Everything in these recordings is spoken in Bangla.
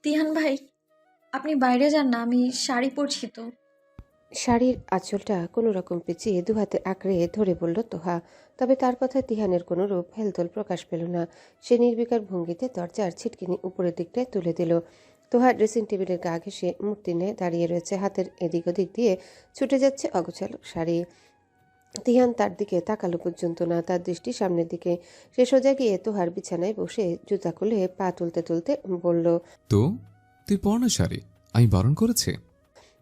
তিহান ভাই, আপনি বাইরে যান না, আমি শাড়ি পরছি তো। শাড়ির আঁচলটা কোনো রকম পেঁচিয়ে দুহাতে আঁকড়ে ধরে বলল তোহা। তবে তার কথায় তিহানের কোনো রূপ হেলদোল প্রকাশ পেল না। সে নির্বিকার ভঙ্গিতে দরজার ছিটকিনি উপরের দিকটায় তুলে দিল। তোহা ড্রেসিং টেবিলের গা ঘেঁষে মূর্তি নিয়ে দাঁড়িয়ে রয়েছে, হাতের এদিক ওদিক দিয়ে ছুটে যাচ্ছে অগোছালো শাড়ি। তিহান তার দিকে তাকালো পর্যন্ত না, তার দৃষ্টি সামনের দিকে। সে সোজা গিয়ে তোহার বিছানায় বসে জুতা খুলে পা তুলতে তুলতে বলল। তো তুই পর না শাড়ি, আমি বারণ করেছি?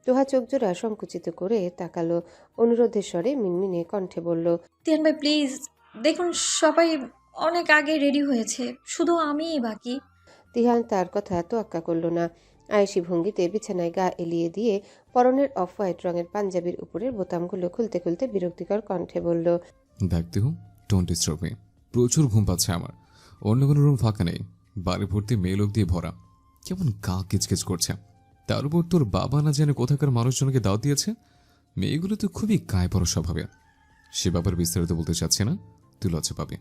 তোহা চোখজোড়া সংকুচিত করে তাকালো, অনুরোধের স্বরে মিনমিনে কণ্ঠে বলল। তিহান ভাই প্লিজ, দেখুন সবাই অনেক আগে রেডি হয়েছে, শুধু আমিই বাকি। তিহান তার কথা তোয়াক্কা করল না। আয়েশি ভঙ্গিতে বিছানায় গা এলিয়ে দিয়ে পরনের অফ হোয়াইট রঙের পাঞ্জাবির উপরের বোতামগুলো খুলতে খুলতে বিরক্তিকর কণ্ঠে বলল। দেখতে হুম, ডোন্ট ডিস্টার্ব মি। প্রচুর ঘুম পাচ্ছে আমার। অন্য কোনো রুম ফাঁকা নেই, বাড়ি ভর্তি মেয়ে লোক দিয়ে ভরা। কেমন গা কিচকিচ করছে। তার উপর তোর বাবা না জানে কোথাকার মানুষজনকে দাওয়াত দিয়েছে। মেয়েগুলো তো খুবই গায়ে পড়া স্বভাবের। সে ব্যাপারে বিস্তারিত বলতে চাচ্ছি না, তুই লজ্জা পাবি।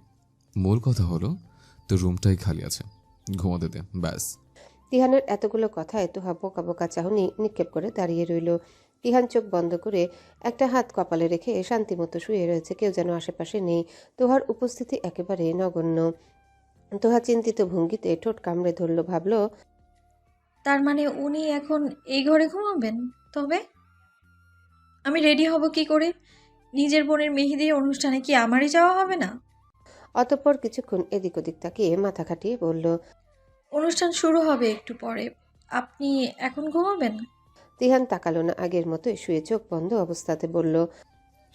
মূল কথা হলো তোর রুমটাই খালি আছে, ঘুমাতে দে ব্যাস। তিহানের এতগুলো কথায় তোহা বোকা বোকা চাহনি নিক্ষেপ করে দাঁড়িয়ে রইল। তিহান চোখ বন্ধ করে একটা হাত কপালে রেখে শান্তিমতো শুয়ে রয়েছে, কেউ যেন আশেপাশে নেই। তোহার উপস্থিতি একেবারে নগণ্য। তোহা চিন্তিত ভঙ্গিতে ঠোঁট কামড়ে ধরল, ভাবল। তার মানে উনি এখন এই ঘরে ঘুমাবেন? তবে আমি রেডি হব কি করে? নিজের বোনের মেহেদির অনুষ্ঠানে কি আমারই যাওয়া হবে না? অতঃপর কিছুক্ষণ এদিক ওদিক তাকিয়ে মাথা খাটিয়ে বলল। অনুষ্ঠান শুরু হবে একটু পরে, আপনি এখন ঘুমাবেন? তিহান তাকালো না, আগের মতোই শুয়ে চোখ বন্ধ অবস্থাতে বলল।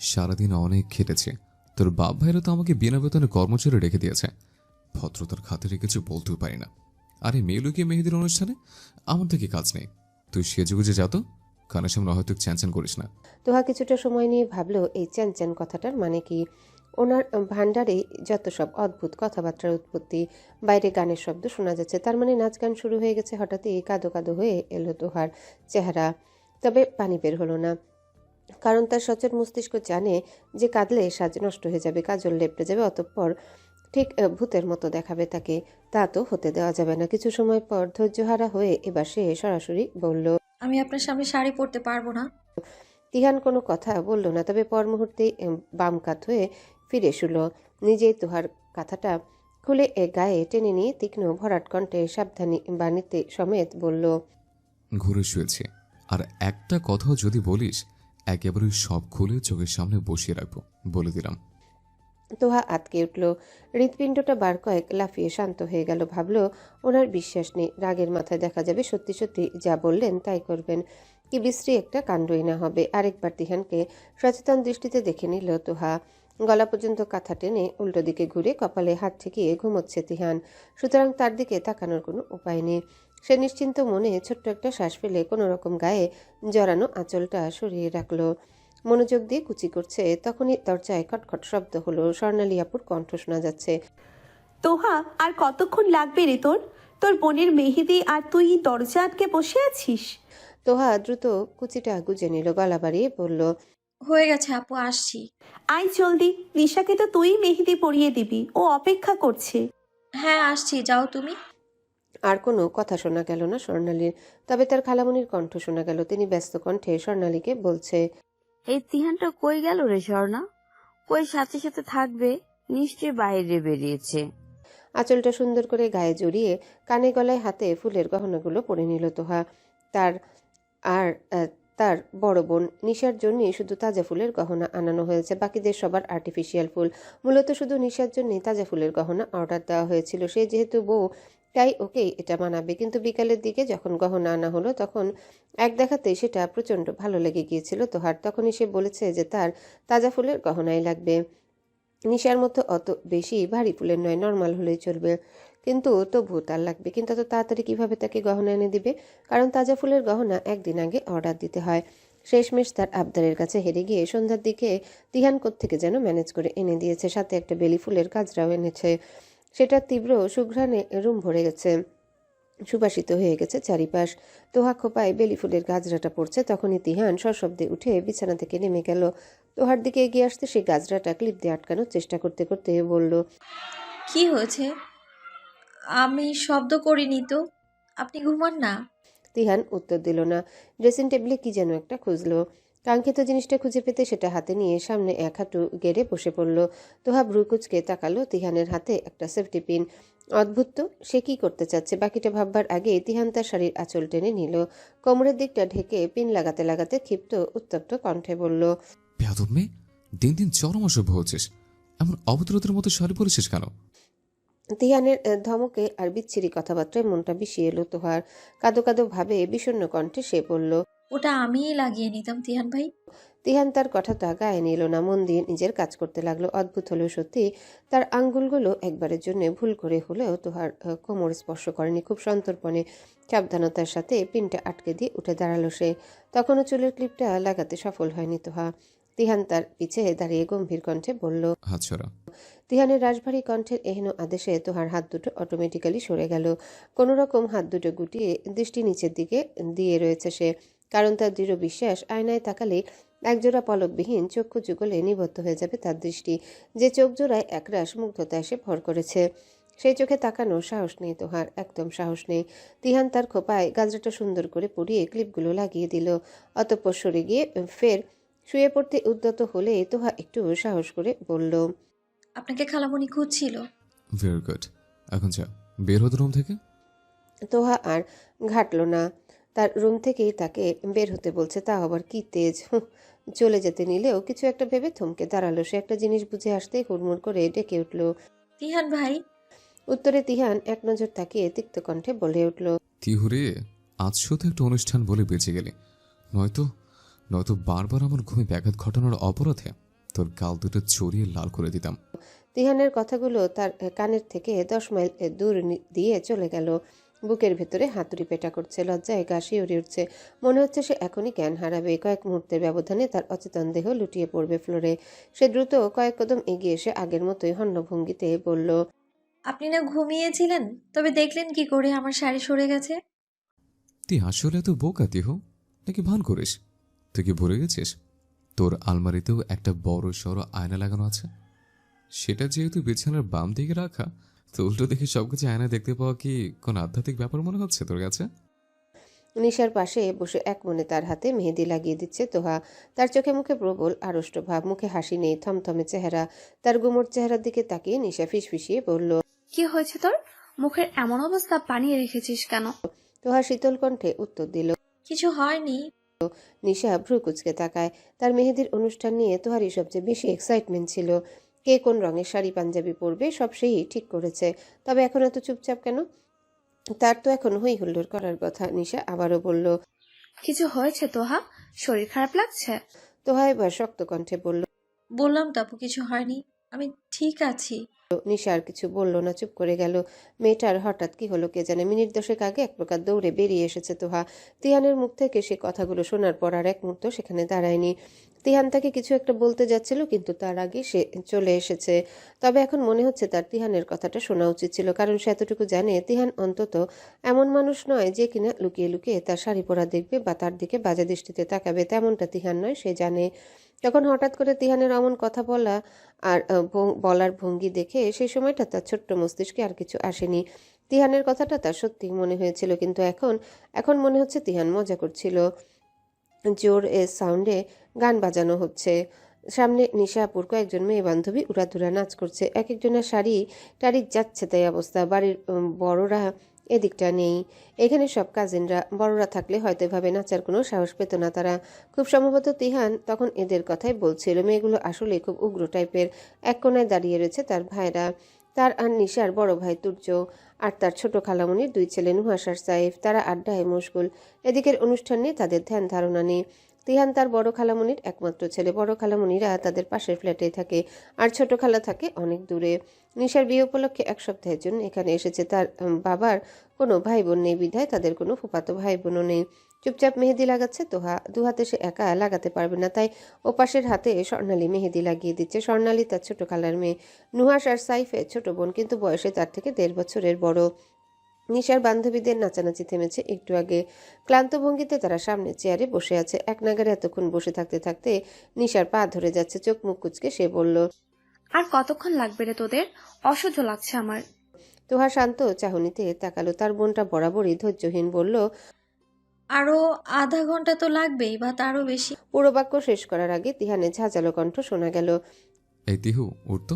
সারাদিন অনেক খেটেছে, তোর বাপ ভাইরা তো আমাকে বিনা বেতনে কর্মচারী রেখে দিয়েছে। ভদ্রতার খাতিরে কিছু বলতেও পারি না। আরে মেয়েলুকে মেহেদির অনুষ্ঠানে আমার থেকে কাজ নেই। তুই সেজেগুজে যা তো, কানের সামনে হয়তো চ্যানচ্যান করিস না। তোহা কিছুটা সময় নিয়ে ভাবল এই চ্যান চ্যান কথাটার মানে কি। ওনার ভান্ডারে যত সব অদ্ভুত কথাবার্তার উৎপত্তি। বাইরে গানের শব্দ শোনা যাচ্ছে, তার মানে নাচ গান শুরু হয়ে গেছে। হঠাৎই কাদো কাদো হয়ে এলো তোহার চেহারা, তবে পানি বের হলো না, কারণ তার সচল মস্তিষ্ক জানে যে কাঁদলে সাজ নষ্ট হয়ে যাবে, কাজল লেপটে যাবে, অতঃপর ঠিক ভূতের মতো দেখাবে তাকে। তা তো হতে দেওয়া যাবে না। কিছু সময় পর ধৈর্যহারা হয়ে এবার সে সরাসরি বলল। আমি আপনার সামনে শাড়ি পরতে পারবো না। তিহান কোনো কথা বলল না, তবে পর মুহূর্তেই বাম কাত হয়ে ফিরে শুলো। নিজেই তোহার কাঁথাটা খুলে গায়ে টেনে নিয়ে তীক্ষ্ণ ভরাট কণ্ঠে সাবধানী বাণীতে সমেত বলল। ঘুরে শুয়েছি, আর একটা কথাও যদি বলিস একেবারে সব খুলে চোখের সামনে বসিয়ে রাখবো, বলে দিলাম। তোহা আতকে উঠল। হৃৎপিণ্ডটা বার কয়েক লাফিয়ে শান্ত হয়ে গেল। ভাবল ওনার বিশ্বাস নেই, রাগের মাথায় দেখা যাবে সত্যি সত্যি যা বললেন তাই করবেন। কি বিশ্রী একটা কাণ্ডই না হবে। আরেকবার তিহানকে সচেতন দৃষ্টিতে দেখে নিল তোহা। গলা পর্যন্ত কাঁথা টেনে উল্টো দিকে ঘুরে কপালে হাত ঠেকিয়ে ঘুমোচ্ছে তিহান, সুতরাং তার দিকে তাকানোর কোনো উপায় নেই। সে নিশ্চিন্ত মনে ছোট্ট একটা শ্বাস ফেলে কোনো রকম গায়ে জড়ানো আঁচলটা সরিয়ে রাখল। মনোযোগ দিয়ে কুচি করছে, তখনই দরজায় খটখট শব্দ হলো। স্বর্ণালী আপুর কণ্ঠ শোনা যাচ্ছে। তোহা, আর কতক্ষণ লাগবে রে তোর? তোর বোনের মেহেদি আর তুই দরজা আটকে বসে আছিস? তোহা দ্রুত কুচিটা গুজে নিল, গলা বাড়িয়ে বলল। হয়ে গেছে আপু, আসছি। আয় জলদি, নিশাকে তো তুই মেহেদি পরিয়ে দিবি, ও অপেক্ষা করছে। হ্যাঁ আসছি, যাও তুমি। আর কোনো কথা শোনা গেল না স্বর্ণালীর, তবে তার খালামণির কণ্ঠ শোনা গেল। তিনি ব্যস্ত কণ্ঠে স্বর্ণালীকে বলছে। এই তিহানটা কই গেল রে স্বর্ণা? কই সাথে সাথে থাকবে? নিশ্চয় বাইরে বেরিয়েছে। আঁচলটা সুন্দর করে গায়ে জড়িয়ে কানে গলায় হাতে ফুলের গহনাগুলো পরে নিল তোহা। তার আর তার বড় বোন নিশার জন্যই শুধু তাজা ফুলের গহনা আনানো হয়েছে, বাকিদের সবার আর্টিফিশিয়াল ফুল। মূলত শুধু নিশার জন্যই তাজা ফুলের গহনা অর্ডার দেওয়া হয়েছিল। সে যেহেতু বউ, তাই ওকেই এটা মানাবে। কিন্তু বিকালের দিকে যখন গহনা আনা হলো, তখন এক দেখাতেই সেটা প্রচণ্ড ভালো লেগে গিয়েছিল তোহার। তখনই সে বলেছে যে তার তাজা ফুলের গহনাই লাগবে। নিশার মতো অত বেশি ভারী ফুলের নয়, নর্মাল হলেই চলবে, কিন্তু তবুও তার লাগবে। কিন্তু এত তাড়াতাড়ি কিভাবে তাকে গহনা এনে দিবে, কারণ তাজা ফুলের গহনা একদিন আগে অর্ডার দিতে হয়। শেষমেশ তার আবদারের কাছে হেরে গিয়ে সন্ধ্যার দিকে তিহান কোত্থেকে যেন ম্যানেজ করে এনে দিয়েছে, সাথে একটা বেলি ফুলের গাজরাও এনেছে। সেটা তীব্র সুঘ্রাণে রুম ভরে গেছে, সুবাসিত হয়ে গেছে চারিপাশ। তোহা খোপায় বেলি ফুলের গাজরাটা পড়ছে, তখনই তিহান সশব্দে উঠে বিছানা থেকে নেমে গেল। তোহার দিকে এগিয়ে আসতে সেই গাজরাটা ক্লিপ দিয়ে আটকানোর চেষ্টা করতে করতে বলল। কি হয়েছে? আমি শব্দ করিনি তো। আপনি ঘুমান না। তিহান উত্তর দিল না। ড্রেসিং টেবিলে কি যেন একটা খুঁজলো। কাঙ্ক্ষিত জিনিসটা খুঁজে পেতে সেটা হাতে নিয়ে সামনে এক হাঁটু গেড়ে বসে পড়ল। তোহা ভ্রু কুঁচকে তাকালো তিহানের হাতে একটা সেফটি পিন। অদ্ভুত তো, সে কি করতে চাচ্ছে বাকিটা ভাববার আগে তিহান তার শাড়ির আঁচল টেনে নিল। কোমরের দিকটা ঢেকে পিন লাগাতে লাগাতে ক্ষিপ্ত উত্তপ্ত কণ্ঠে বলল, বেয়াদব মেয়ে, দিন দিন চরম অসভ্য হচ্ছিস। এমন অবতরতের মতো শাড়ি পরেছিস কেন? তিহানের ধমকে আর বিচ্ছিরি কথাবার্তায় মনটা বিষিয়ে এলো তোহার। কাদো কাদো ভাবে বিষণ্ণ কণ্ঠে সে বলল। ওটা আমিই লাগিয়ে নিতাম তিহান ভাই। তিহান তার কথাটা গায়ে নিল না, মন দিয়ে নিজের কাজ করতে লাগলো। অদ্ভুত হলেও সত্যি, তার আঙ্গুলগুলো একবারের জন্য ভুল করে হলেও তোহার কোমর স্পর্শ করেনি। খুব সন্তর্পণে সাবধানতার সাথে পিনটা আটকে দিয়ে উঠে দাঁড়ালো সে। তখনও চুলের ক্লিপটা লাগাতে সফল হয়নি তোহা। তিহান তার পিছে দাঁড়িয়ে গম্ভীর কণ্ঠে বলল। হাত ছড়া। তিহানের রাশভারী কণ্ঠের এহেন আদেশে তোহার হাত দুটো অটোমেটিক্যালি সরে গেল। কোনো রকম হাত দুটো গুটিয়ে দৃষ্টি নিচের দিকে দিয়ে রয়েছে সে, কারণ তার দৃঢ় বিশ্বাস আয়নায় তাকালে একজোড়া পলকবিহীন চক্ষু যুগলে নিবদ্ধ হয়ে যাবে তার দৃষ্টি। যে চোখ জোড়ায় একরাশ মুগ্ধতা এসে ভর করেছে, সেই চোখে তাকানোর সাহস নেই তোহার, একদম সাহস নেই। তিহান তার খোপায় গাজরাটা সুন্দর করে পরিয়ে ক্লিপগুলো লাগিয়ে দিল। অতঃপর সরে গিয়ে ফের শুয়ে পড়তে উদ্যত হলে তোহা একটু সাহস করে বলল। আপনাকে খালামণি খুঁজছিল। Very good. এখন যা, বের হতে রুম থেকে। তোহা আর ঘাটল না। তার রুম থেকেই তাকে বের হতে বলছে, তা আবার কি তেজ! চলে যেতে নিলেও কিছু একটা ভেবে থমকে দাঁড়ালো সে। একটা জিনিস বুঝে আসতেই হুড়মুড় করে ডেকে উঠল। তিহান ভাই। উত্তরে তিহান এক নজর তাকিয়ে তিক্ত কণ্ঠে বলে উঠল। কি হুরে, আজ শুধু একটা অনুষ্ঠান বলে বেঁচে গেলি, নয়তো নয়তো বারবার আমার ঘুমে ব্যাঘাত ঘটানোর অপরাধে তোর গাল দুটো চড়িয়ে লাল করে দিতাম। তিহানের কথাগুলো তার কানের থেকে 10 মাইল দূর দিয়ে চলে গেল। বুকের ভেতরে হাতুড়ি পেটা করছে, লজ্জায় গা শিউরে উঠছে। মনে হচ্ছে সে এখনই জ্ঞান হারাবে। কয়েক মুহূর্তের ব্যবধানে তার অচেতন দেহ লুটিয়ে পড়বে ফ্লোরে। সে দ্রুত কয়েক কদম এগিয়ে এসে আগের মতোই হন্য ভঙ্গিতে বলল। আপনি না ঘুমিয়েছিলেন? তবে দেখলেন কি করে আমার শাড়ি সরে গেছে? তুই আসলে এত বোকা তিহু, নাকি ভান করিস? তুই কি ভুলে গেছিস তোর আলমারিতেও একটা বড় সড়ো আয়না লাগানো আছে? সেটা যেহেতু বিছানার বাম দিকে রাখা, তো উল্টো দেখে সবকিছু আয়না দেখতে পাওয়া কি কোন আধ্যাত্মিক ব্যাপার মনে হচ্ছে তোর কাছে? নিশার পাশে বসে এক মনে তার হাতে মেহেদি লাগিয়ে দিচ্ছে তোহা। তার চোখে মুখে প্রবল আড়ষ্ট ভাব, মুখে হাসি নেই, থমথমে চেহারা। তার গুমোট চেহারার দিকে তাকিয়ে নিশা ফিসফিসিয়ে বলল। কি হয়েছে তোর? মুখের এমন অবস্থা, বানিয়ে রেখেছিস কেন? তোহা শীতল কণ্ঠে উত্তর দিল। কিছু হয়নি। নিশা ভ্রু কুচকে তাকায়। তার মেহেদির অনুষ্ঠান নিয়ে তোহারই সবচেয়ে বেশি এক্সাইটমেন্ট ছিল। কে কোন রঙের শাড়ি পাঞ্জাবি পরবে সব সেই ঠিক করেছে। তবে এখন এত চুপচাপ কেন? তার তো এখন হই হুল্লোড় করার কথা। নিশা আবারও বলল। কিছু হয়েছে তোহা? শরীর খারাপ লাগছে? তোহা এবার শক্ত কণ্ঠে বলল। বললাম তো আপু, কিছু হয়নি। আমি ঠিক আছি। নিশা আর কিছু বলল না, চুপ করে গেল। মেয়েটার হঠাৎ কি হলো কে জানে। মিনিট দশেক আগে এক প্রকার দৌড়ে বেরিয়ে এসেছে তোহা। তিহানের মুখ থেকে সে কথাগুলো শোনার পর আর এক মুহূর্ত সেখানে দাঁড়ায়নি। তিহান তাকে কিছু একটা বলতে যাচ্ছিল, কিন্তু তার আগে সে চলে এসেছে। তবে এখন মনে হচ্ছে তার তিহানের কথাটা শোনা উচিত ছিল, কারণ সে এতটুকু জানে তিহান অন্তত এমন মানুষ নয় যে কিনা লুকিয়ে লুকিয়ে তার শাড়ি পরা দেখবে বা তার দিকে বাজে দৃষ্টিতে তাকাবে। তেমনটা তিহান নয়, সে জানে। তখন হঠাৎ করে তিহানের অমন কথা বলা আর বলার ভঙ্গি দেখে সেই সময়টা তার ছোট্ট মস্তিষ্কে আর কিছু আসেনি। তিহানের কথাটা তার সত্যি মনে হয়েছিল, কিন্তু এখন এখন মনে হচ্ছে তিহান মজা করছিল। জোর সাউন্ডে গান বাজানো হচ্ছে। সামনে নিশাপুর কয়েকজন মেয়ে বান্ধবী উড়াধুরা নাচ করছে। এক একজনের শাড়ি টাড়ি যাচ্ছে তাই অবস্থা। বাড়ির বড়রা এদিকটা নেই। এখানে সব কাজিনরা। বড়রা থাকলে হয়তো এভাবে নাচার কোনো সাহস পেত না তারা। খুব সম্ভবত তিহান তখন এদের কথাই বলছিল। মেয়েগুলো আসলে খুব উগ্র টাইপের। এক কোনায় দাঁড়িয়ে রয়েছে তার ভাইরা, তার আর নিশার বড় ভাই তুর্য আর তার ছোট খালামণির দুই ছেলে নুহাস আর সাইফ। তারা আড্ডায় মশগুল। এদিকের অনুষ্ঠান নিয়ে তাদের ধ্যান ধারণা নেই। তিহান তার বড় খালামণির একমাত্র ছেলে। বড় খালামণিরা তাদের পাশের ফ্ল্যাটেই থাকে, আর ছোট খালা থাকে অনেক দূরে। নিশার বিয়ে উপলক্ষে এক সপ্তাহের জন্য এখানে এসেছে। তার বাবার কোনো ভাই বোন নেই বিধায় তাদের কোনো ফুফাতো ভাই বোনও নেই। চুপচাপ মেহেদি লাগাচ্ছে তোহা। দু হাতে সে একা লাগাতে পারবে না, তাই ও পাশের হাতে স্বর্ণালী মেহেদি লাগিয়ে দিচ্ছে। স্বর্ণালী তার ছোট খালার মেয়ে। নুহাস আর সাইফের ছোট বোন, কিন্তু বয়সে তার থেকে 1.5 বছরের বড়। নিশার বান্ধবীদের নাচানাচি থেমেছে একটু আগে। ক্লান্ত ভঙ্গিতে তারা সামনে চেয়ারে বসে আছে। এক নাগারে এতক্ষণ বসে থাকতে থাকতে নিশার পা ধরে যাচ্ছে। চোখ মুখ কুচকে সে বলল। আর কতক্ষণ লাগবে রে তোদের? অসহ্য লাগছে আমার। তোহা শান্ত চাহনিতে তাকালো। তার বোনটা বরাবরই ধৈর্যহীন, বলল। আরও আধা ঘন্টা তো লাগবেই বা তারও বেশি। পুরো বাক্য শেষ করার আগে তিহানের ঝাঁঝালো কণ্ঠ শোনা গেল। এই তিহু উঠতো,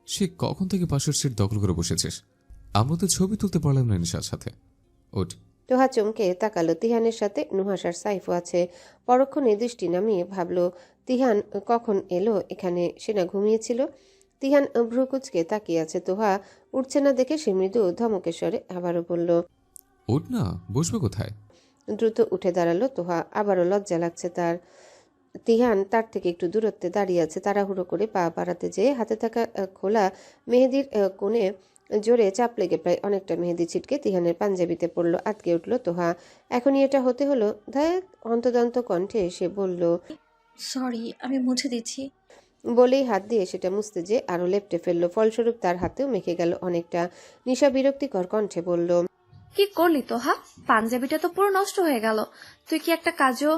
সে কখন থেকে পাশের সিট দখল করে বসেছিস? আমরা তো ছবি তুলতে পারলাম না নিশার সাথে। ওঠ। তোহা চমকে তাকালো। তিহানের সাথে নুহাস আর সাইফও আছে। পরক্ষণে দৃষ্টি নামিয়ে ভাবল, তিহান কখন এলো এখানে? সে না ঘুমিয়েছিল? তিহান ভ্রুকুচকে তাকিয়ে আছে। তোহা উঠছে না দেখে সে মৃদু ধমকের স্বরে আবারও বলল। ওঠ না, বসবে কোথায়? দ্রুত উঠে দাঁড়ালো তোহা। আবারও লজ্জা লাগছে তার। তিহান তার থেকে একটু দূরত্বে দাঁড়িয়ে আছে। তাড়াহুড়ো করে পা বাড়াতে যেয়ে হাতে থাকা খোলা মেহেদির কোণে জোরে চাপ লেগে প্রায় অনেকটা মেহেদি ছিটকে তিহানের পাঞ্জাবিতে পড়ল। আটকে উঠল তোহা। এখনই এটা হতে হলো? ধ্যাত, অন্তদন্ত কণ্ঠে সে বলল। সরি, আমি মুছে দিচ্ছি। বলেই হাত দিয়ে সেটা মুছতে যে আরো লেপটে ফেললো। ফলস্বরূপ তার হাতেও মেখে গেল অনেকটা। নিশা বিরক্তিকর কণ্ঠে বলল। কি করলি তোহা? পাঞ্জাবিটা তো পুরো নষ্ট হয়ে গেল। তুই কি একটা কাজও?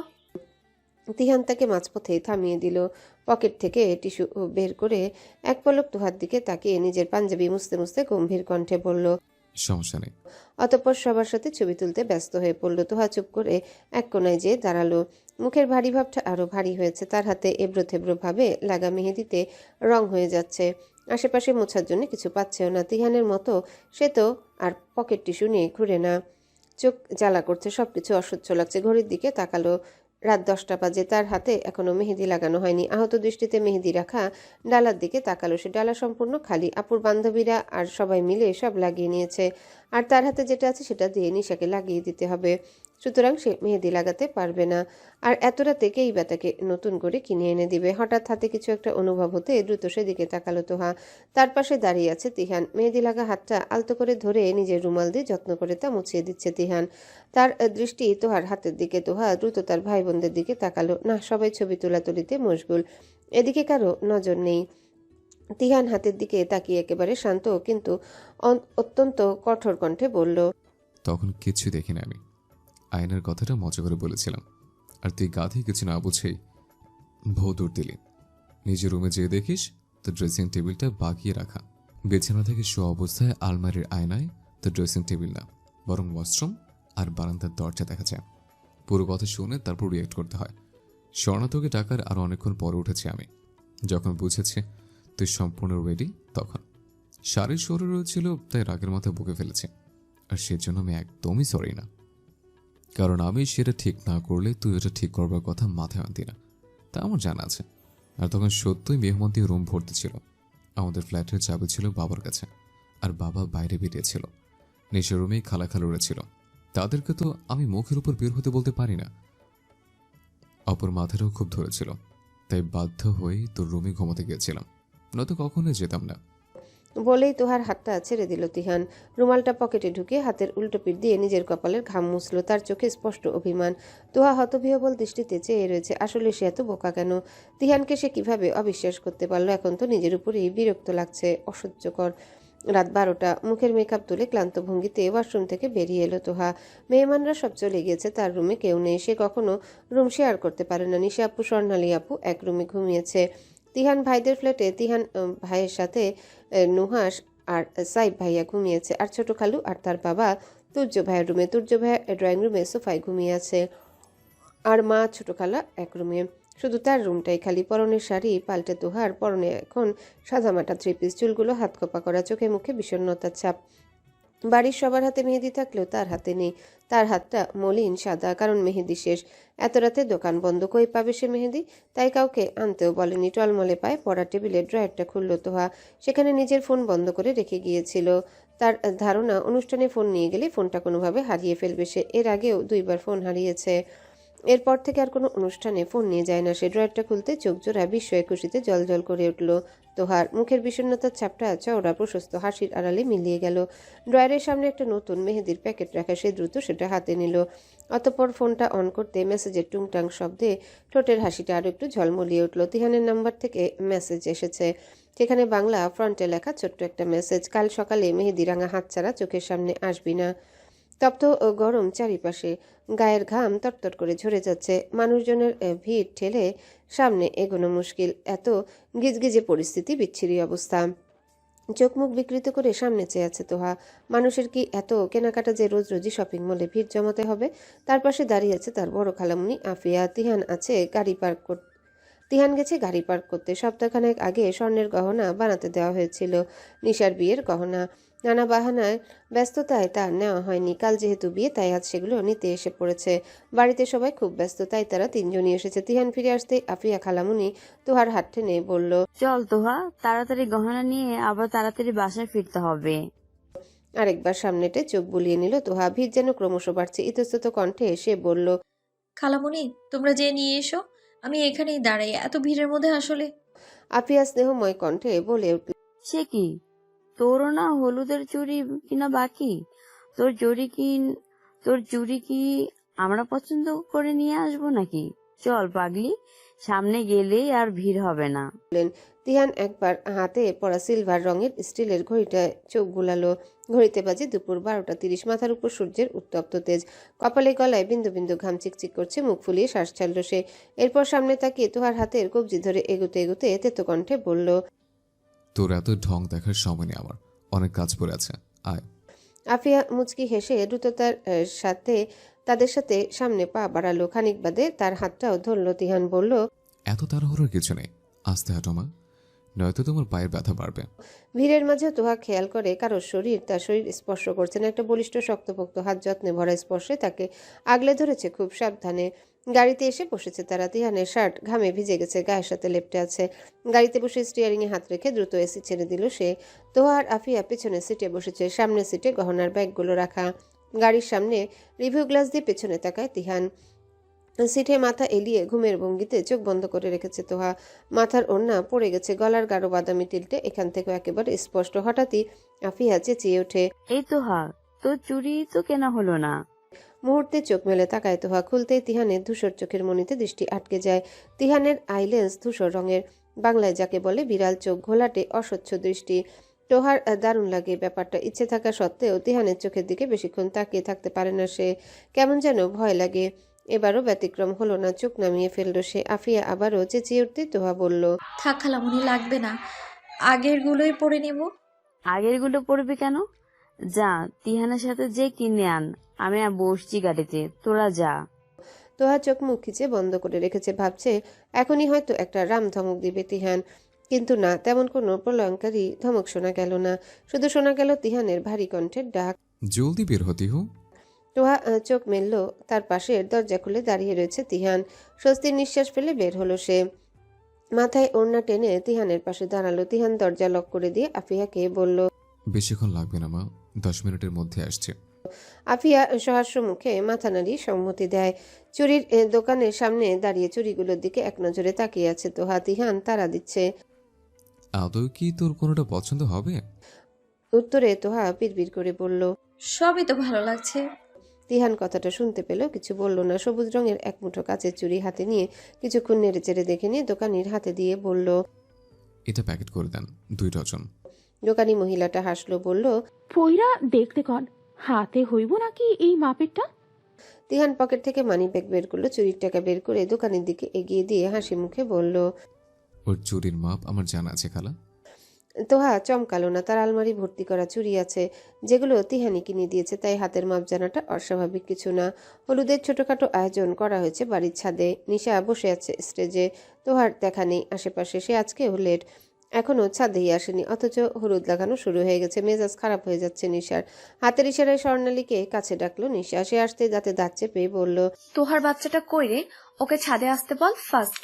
তিহান তাকে মাঝপথেই থামিয়ে দিল। পকেট থেকে টিস্যু বের করে এক পলক তোহার দিকে তাকিয়ে নিজের পাঞ্জাবি মুছতে মুছতে গম্ভীর কণ্ঠে বলল। সমস্যা নেই। অতঃপর সবার সাথে ছবি তুলতে ব্যস্ত হয়ে পড়ল। তোহা চুপ করে এক কোনায় যেয়ে দাঁড়ালো। মুখের ভারী ভাবটা আরো ভারী হয়েছে। তার হাতে এবড়ো থেবড়ো ভাবে লাগা মেহেদিতে রং হয়ে যাচ্ছে। আশেপাশে মোছার জন্য কিছু পাচ্ছেও না। তিহানের মতো সে তো আর পকেট টিস্যু নিয়ে ঘুরে না। চোখ জ্বালা করছে, সবকিছু অসহ্য লাগছে। ঘড়ির দিকে তাকালো। রাত 10টা বাজে। তার হাতে এখনো মেহেদি লাগানো হয়নি। আহত দৃষ্টিতে মেহেদি রাখা ডালার দিকে তাকালো সে। ডালা সম্পূর্ণ খালি। আপুর বান্ধবীরা আর সবাই মিলে সব লাগিয়ে নিয়েছে। আর তার হাতে যেটা আছে সেটা দিয়ে নিশাকে লাগিয়ে দিতে হবে। সুতরাং সে মেহেদি লাগাতে পারবে না। আর এত রাতে কেই বা তাকে নতুন করে কিনে এনে দিবে? হঠাৎ হাতে কিছু একটা অনুভব হতে দ্রুত সেদিকে তাকালো তোহা। তার পাশে দাঁড়িয়ে আছে তিহান। মেহেদি লাগা হাতটা আলতো করে ধরে নিজের রুমাল দিয়ে যত্ন করে তা মুছিয়ে দিচ্ছে তিহান। তার দৃষ্টি তোহার হাতের দিকে। তোহা দ্রুত তার ভাই বোনদের দিকে তাকালো। না, সবাই ছবি তোলাতুলিতে মশগুল। এদিকে কারো নজর নেই। তিহান হাতের দিকে তাকিয়ে একেবারে শান্ত কিন্তু অত্যন্ত কঠোর কণ্ঠে বলল। তখন কিচ্ছু দেখিনি আমি। আয়নার কথাটা মজা করে বলেছিলাম, আর তুই গাধি কিছু না বুঝেই ভৌতুর দিলি। নিজের রুমে যেয়ে দেখিস তো ড্রেসিং টেবিলটা বাগিয়ে রাখা। বিছানা থেকে শোয়া অবস্থায় আলমারির আয়নায় তো ড্রেসিং টেবিল না, বরং ওয়াশরুম আর বারান্দার দরজা দেখা যায়। পুরো কথা শুনে তারপর রিয়েক্ট করতে হয়। স্বর্ণাতকে ডাকার আর অনেকক্ষণ পরে উঠেছি আমি। যখন বুঝেছি তুই সম্পূর্ণ রেডি, তখন শাড়ির শরীরও ছিল, তাই রাগের মাথায় বুকে ফেলেছি। আর সেজন্য আমি একদমই সরি না, কারণ আমি সেটা ঠিক না করলে তুই ওটা ঠিক করবার কথা মাথায় আনতি না, তা আমার জানা আছে। আর তখন সত্যই মেহমান দিয়ে রুম ভর্তি ছিল। আমাদের ফ্ল্যাটের চাবি ছিল বাবার কাছে, আর বাবা বাইরে বেরিয়েছিল। নিচের রুমেই খালাখালু ছিল। তাদেরকে তো আমি মুখের উপর বের হতে বলতে পারি না। অপর মাথাটাও খুব ধরেছিল, তাই বাধ্য হয়েই তোর রুমে ঘুমাতে গিয়েছিলাম, নয়তো কখনোই যেতাম না। বলেই তোহার হাতটা ছেড়ে দিল তিহান। রুমালটা পকেটে ঢুকিয়ে হাতের উল্টো পিঠ দিয়ে নিজের কপালের ঘাম মুছল। তার চোখে স্পষ্ট অভিমান। তোহা হতবিহ্বল দৃষ্টিতে চেয়ে রয়েছে। আসলে সে এত বোকা কেন? তিহানকে সে কিভাবে অবিশ্বাস করতে পারলো? এখন তো নিজের উপরেই বিরক্ত লাগছে। অসহ্যকর। রাত 12টা। মুখের মেকআপ তুলে ক্লান্ত ভঙ্গিতে ওয়াশরুম থেকে বেরিয়ে এলো তোহা। মেহমানরা সব চলে গিয়েছে। তার রুমে কেউ নেই। সে কখনো রুম শেয়ার করতে পারে না। নিশা আপু, স্বর্ণালী আপু এক রুমে ঘুমিয়েছে। তিহান ভাইদের ফ্ল্যাটে তিহান ভাইয়ের সাথে নুহাস আর সাইব ভাইয়া ঘুমিয়েছে। আর ছোট খালু আর তার বাবা তুর্য ভাইয়ের রুমে। তুর্য ভাইয়া ড্রয়িং রুমে সোফায় ঘুমিয়ে আছে। আর মা ছোট খালা এক রুমে। শুধু তার রুমটাই খালি। পরনের শাড়ি পাল্টে তোহার পরনে এখন সাদামাটা 3 পিস। চুলগুলো হাত খোপা করা। চোখে মুখে বিষণ্ণতার ছাপ। বাড়ির সবার হাতে মেহেদি থাকলেও তার হাতে নেই। তার হাতটা মলিন সাদা, কারণ মেহেদি শেষ। এত রাতে দোকান বন্ধ, কই পাবে সে মেহেদি? তাই কাউকে আনতেও বলেনি। টলমলে পায় পড়া টেবিলের ড্রয়ারটা খুলল তোহা। সেখানে নিজের ফোন বন্ধ করে রেখে গিয়েছিল। তার ধারণা অনুষ্ঠানে ফোন নিয়ে গেলে ফোনটা কোনোভাবে হারিয়ে ফেলবে সে। এর আগেও 2বার ফোন হারিয়েছে। এরপর থেকে আর কোনো অনুষ্ঠানে ফোন নিয়ে যায় না সে। ড্রয়ারটা খুলতে চোখ জোড়া বিস্ময়ে খুশিতে জলজল করে উঠল তোহার। মুখের বিষণ্ণতার ছাপটা চওড়া প্রশস্ত হাসির আড়ালে মিলিয়ে গেল। ড্রয়ারের সামনে একটা নতুন মেহেদির প্যাকেট রাখা। সে দ্রুত সেটা হাতে নিল। অতঃপর ফোনটা অন করতে মেসেজের টুংটাং শব্দে ঠোঁটের হাসিটা আরও একটু ঝলমলিয়ে উঠল। তিহানের নাম্বার থেকে মেসেজ এসেছে। সেখানে বাংলা ফ্রন্টে লেখা ছোট্ট একটা মেসেজ। কাল সকালে মেহেদি রাঙা হাত ছাড়া চোখের সামনে আসবি না। তপ্ত ও গরম চারিপাশে, গায়ের ঘাম তরতর করে ঝরে যাচ্ছে। মানুষজনের ভিড় ঠেলে সামনে এগোনো মুশকিল, এত গিজগিজে পরিস্থিতি, বিচ্ছিরি অবস্থা। চোখ মুখ বিকৃত করে সামনে চেয়ে আছে তোহা। মানুষের কি এত কেনাকাটা যে রোজ রোজই শপিং মলে ভিড় জমাতে হবে? তার পাশে দাঁড়িয়ে আছে তার বড় খালামুনি আফিয়া। তিহান গেছে গাড়ি পার্ক করতে। সপ্তাহখানেক আগে স্বর্ণের গহনা বানাতে দেওয়া হয়েছিল, নিশার বিয়ের গহনা। নানা বাহানায় ব্যস্ততায় তা নেওয়া হয়নি। কাল যেহেতু বিয়ে, তাই আজ সেগুলো নিতে এসে পড়েছে। বাড়িতে সবাই খুব ব্যস্ত, তাই তারা তিনজনই এসেছে। তিহান ফিরে আসতেই আফিয়া খালামুনি তোহার হাত টেনে বলল, চল তোহা, তাড়াতাড়ি গহনা নিয়ে আবার তাড়াতাড়ি বাসায় ফিরতে হবে। আরেকবার সামনেটে চোখ বুলিয়ে নিল তোহা। ভিড় যেন ক্রমশ বাড়ছে। ইতস্তত কণ্ঠে সে বলল, খালামণি, তোমরা যে নিয়ে এসো, আমি এখানেই দাঁড়াই, এত ভিড়ের মধ্যে আসলে। আফিয়া স্নেহময় কণ্ঠে বলে উঠল, সে কি, তোরও না হলুদের চুড়ি কিনা বাকি? তোর চুড়ি কি আমরা পছন্দ করে নিয়ে আসবো নাকি? চল পাগলি, সামনে গেলেই আর ভিড় হবে না। তিহান একবার হাতে পড়া সিলভার রঙের স্টিলের ঘড়িটায় চোখ বুলালো। ঘড়িতে বাজে দুপুর 12:30। মাথার উপর সূর্যের উত্তপ্ত তেজ, কপালে গলায় বিন্দু বিন্দু ঘাম চিকচিক করছে। মুখ ফুলিয়ে শ্বাস ছাড়ল সে। এরপর সামনে তাকিয়ে তোহার হাতের কবজি ধরে এগুতে এগুতে তেতো কণ্ঠে বলল, তোর এত ঢং দেখার সময় নেই আমার, অনেক কাজ পড়ে আছে, আয়। আফিয়া মুচকি হেসে দ্রুততার সাথে তাদের সাথে সামনে পা বাড়ালো। খানিক বাদে তার হাতটাও ধরল। তিহান বলল, এত তাড়াহুড়োর কিছু নেই, আস্তে হাঁটো মা, নয়তো তোমার পায়ের ব্যথা বাড়বে। ভিড়ের মাঝেও তোহা খেয়াল করে কারোর শরীর তার শরীর স্পর্শ করছে না। একটা বলিষ্ঠ শক্তপোক্ত হাত যত্নে ভরা স্পর্শে তাকে আগলে ধরেছে খুব সাবধানে। গাড়িতে এসে বসেছে তারা। তিহানের শার্ট ঘামে ভিজে গেছে, গায়ের সাথে লেপ্টে আছে। গাড়িতে বসে স্টিয়ারিংয়ে হাত রেখে দ্রুত এসি ছেড়ে দিল সে। তোহা আর আফিয়া পেছনের সিটে বসেছে, সামনের সিটে গহনার ব্যাগগুলো রাখা। গাড়ির সামনে রিভিউ গ্লাস দিয়ে পেছনে তাকায় তিহান। সিটে মাথা এলিয়ে ঘুমের ভঙ্গিতে চোখ বন্ধ করে রেখেছে তোহা। মাথার ওড়না পড়ে গেছে, গলার গাঢ় বাদামি তিলটে এখান থেকে একেবারে স্পষ্ট। হঠাৎই আফিয়া চেঁচিয়ে ওঠে, এই তোহা, তোর চুড়ি তো কেনা হলো না। মুহূর্তে চোখ মেলে তাকায় তোহা। খুলতেই তিহানের ধূসর চোখের মনিতে দৃষ্টি আটকে যায়। তিহানের আইলেন্স ধূসর রঙের, বাংলায় যাকে বলে বিড়াল চোখ, ঘোলাটে অস্বচ্ছ দৃষ্টি। তোহার দারুণ লাগে ব্যাপারটা। ইচ্ছে থাকা সত্ত্বেও তিহানের চোখের দিকে বেশিক্ষণ তাকিয়ে থাকতে পারে না সে। কেমন যেন ভয় লাগে। এবারও ব্যতিক্রম হলো না, চোখ নামিয়ে ফেলল সে। আফিয়া আবারও চেঁচিয়ে উঠতে তোহা বলল, থাক খালামণি, লাগবে না, আগেরগুলোই পরে নেব। আগের গুলো পড়বি কেন? যা, তিহানের সাথে যে কিনে আন, আমি আর বসছি গাড়িতে, তোরা যা। তোহা চোখ মুখ খিচে বন্ধ করে রেখেছে, ভাবছে এখনই হয়তো একটা রাম ধমক দিবে তিহান। কিন্তু না, তেমন কোনো প্রলয়ঙ্কারী ধমক শোনা গেল না। শুধু শোনা গেল তিহানের ভারী কণ্ঠের ডাক। জলদি বের হতি হো। তোহা চোখ মেলল। তার পাশের দরজা খুলে দাঁড়িয়ে রয়েছে তিহান। স্বস্তির নিঃশ্বাস ফেলে বের হলো সে। মাথায় ওড়না টেনে তিহানের পাশে দাঁড়ালো। তিহান দরজা লক করে দিয়ে আফিয়াকে বলল, বেশিক্ষণ লাগবে না মা, 10 মিনিটের মধ্যে আসছে। আফিয়া সহাস্য মুখে মাথা নাড়িয়ে সম্মতি দেয়। চুরির দোকানের সামনে দাঁড়িয়ে চুরিগুলোর দিকে এক নজরে তাকিয়ে আছে তোহা। তিহান তাড়া দিচ্ছে। আদৌ কি তোর কোনোটা পছন্দ হবে? উত্তরে তোহা বিড়বিড় করে বলল। সবই তো ভালো লাগছে। তিহান কথাটা শুনতে পেলেও কিছু বলল না। সবুজ রঙের এক মুঠো কাচের চুড়ি হাতে নিয়ে কিছুক্ষণ নেড়ে চেড়ে দেখে নিয়ে দোকানির হাতে দিয়ে বলল, এটা প্যাকেট করে দেন, 2 ডজন। দোকানি মহিলাটা হাসলো, বলল, পইরা দেখতে কন হাতে হইব নাকি এই মাপেরটা। তিহান পকেট থেকে মানি ব্যাগ বের করলো, চুরির টাকা বের করে দোকানের দিকে এগিয়ে দিয়ে হাসি মুখে বলল। ওর চুরির মাপ আমার জানা আছে খালা। তোহা চমকালো না। তার আলমারি ভর্তি করা চুড়ি আছে, যেগুলো তিহানি কিনে দিয়েছে, তাই হাতের মাপ জানাটা অস্বাভাবিক কিছু না। হলুদের ছোটখাটো আয়োজন করা হয়েছে বাড়ির ছাদে। নিশা বসে আছে স্টেজে, তোহার দেখা নেই আশেপাশে। সে আজকেও লেট, এখনো ছাদেই আসেনি, অথচ হলুদ লাগানো শুরু হয়ে গেছে। মেজাজ খারাপ হয়ে যাচ্ছে নিশার। হাতের ইশারায় স্বর্ণালীকে কাছে ডাকলো নিশা। সে আসতে দাঁতে দাঁত চেপে বলল, তোহার বাচ্চাটা কই রে? ওকে ছাদে আসতে বল ফার্স্ট।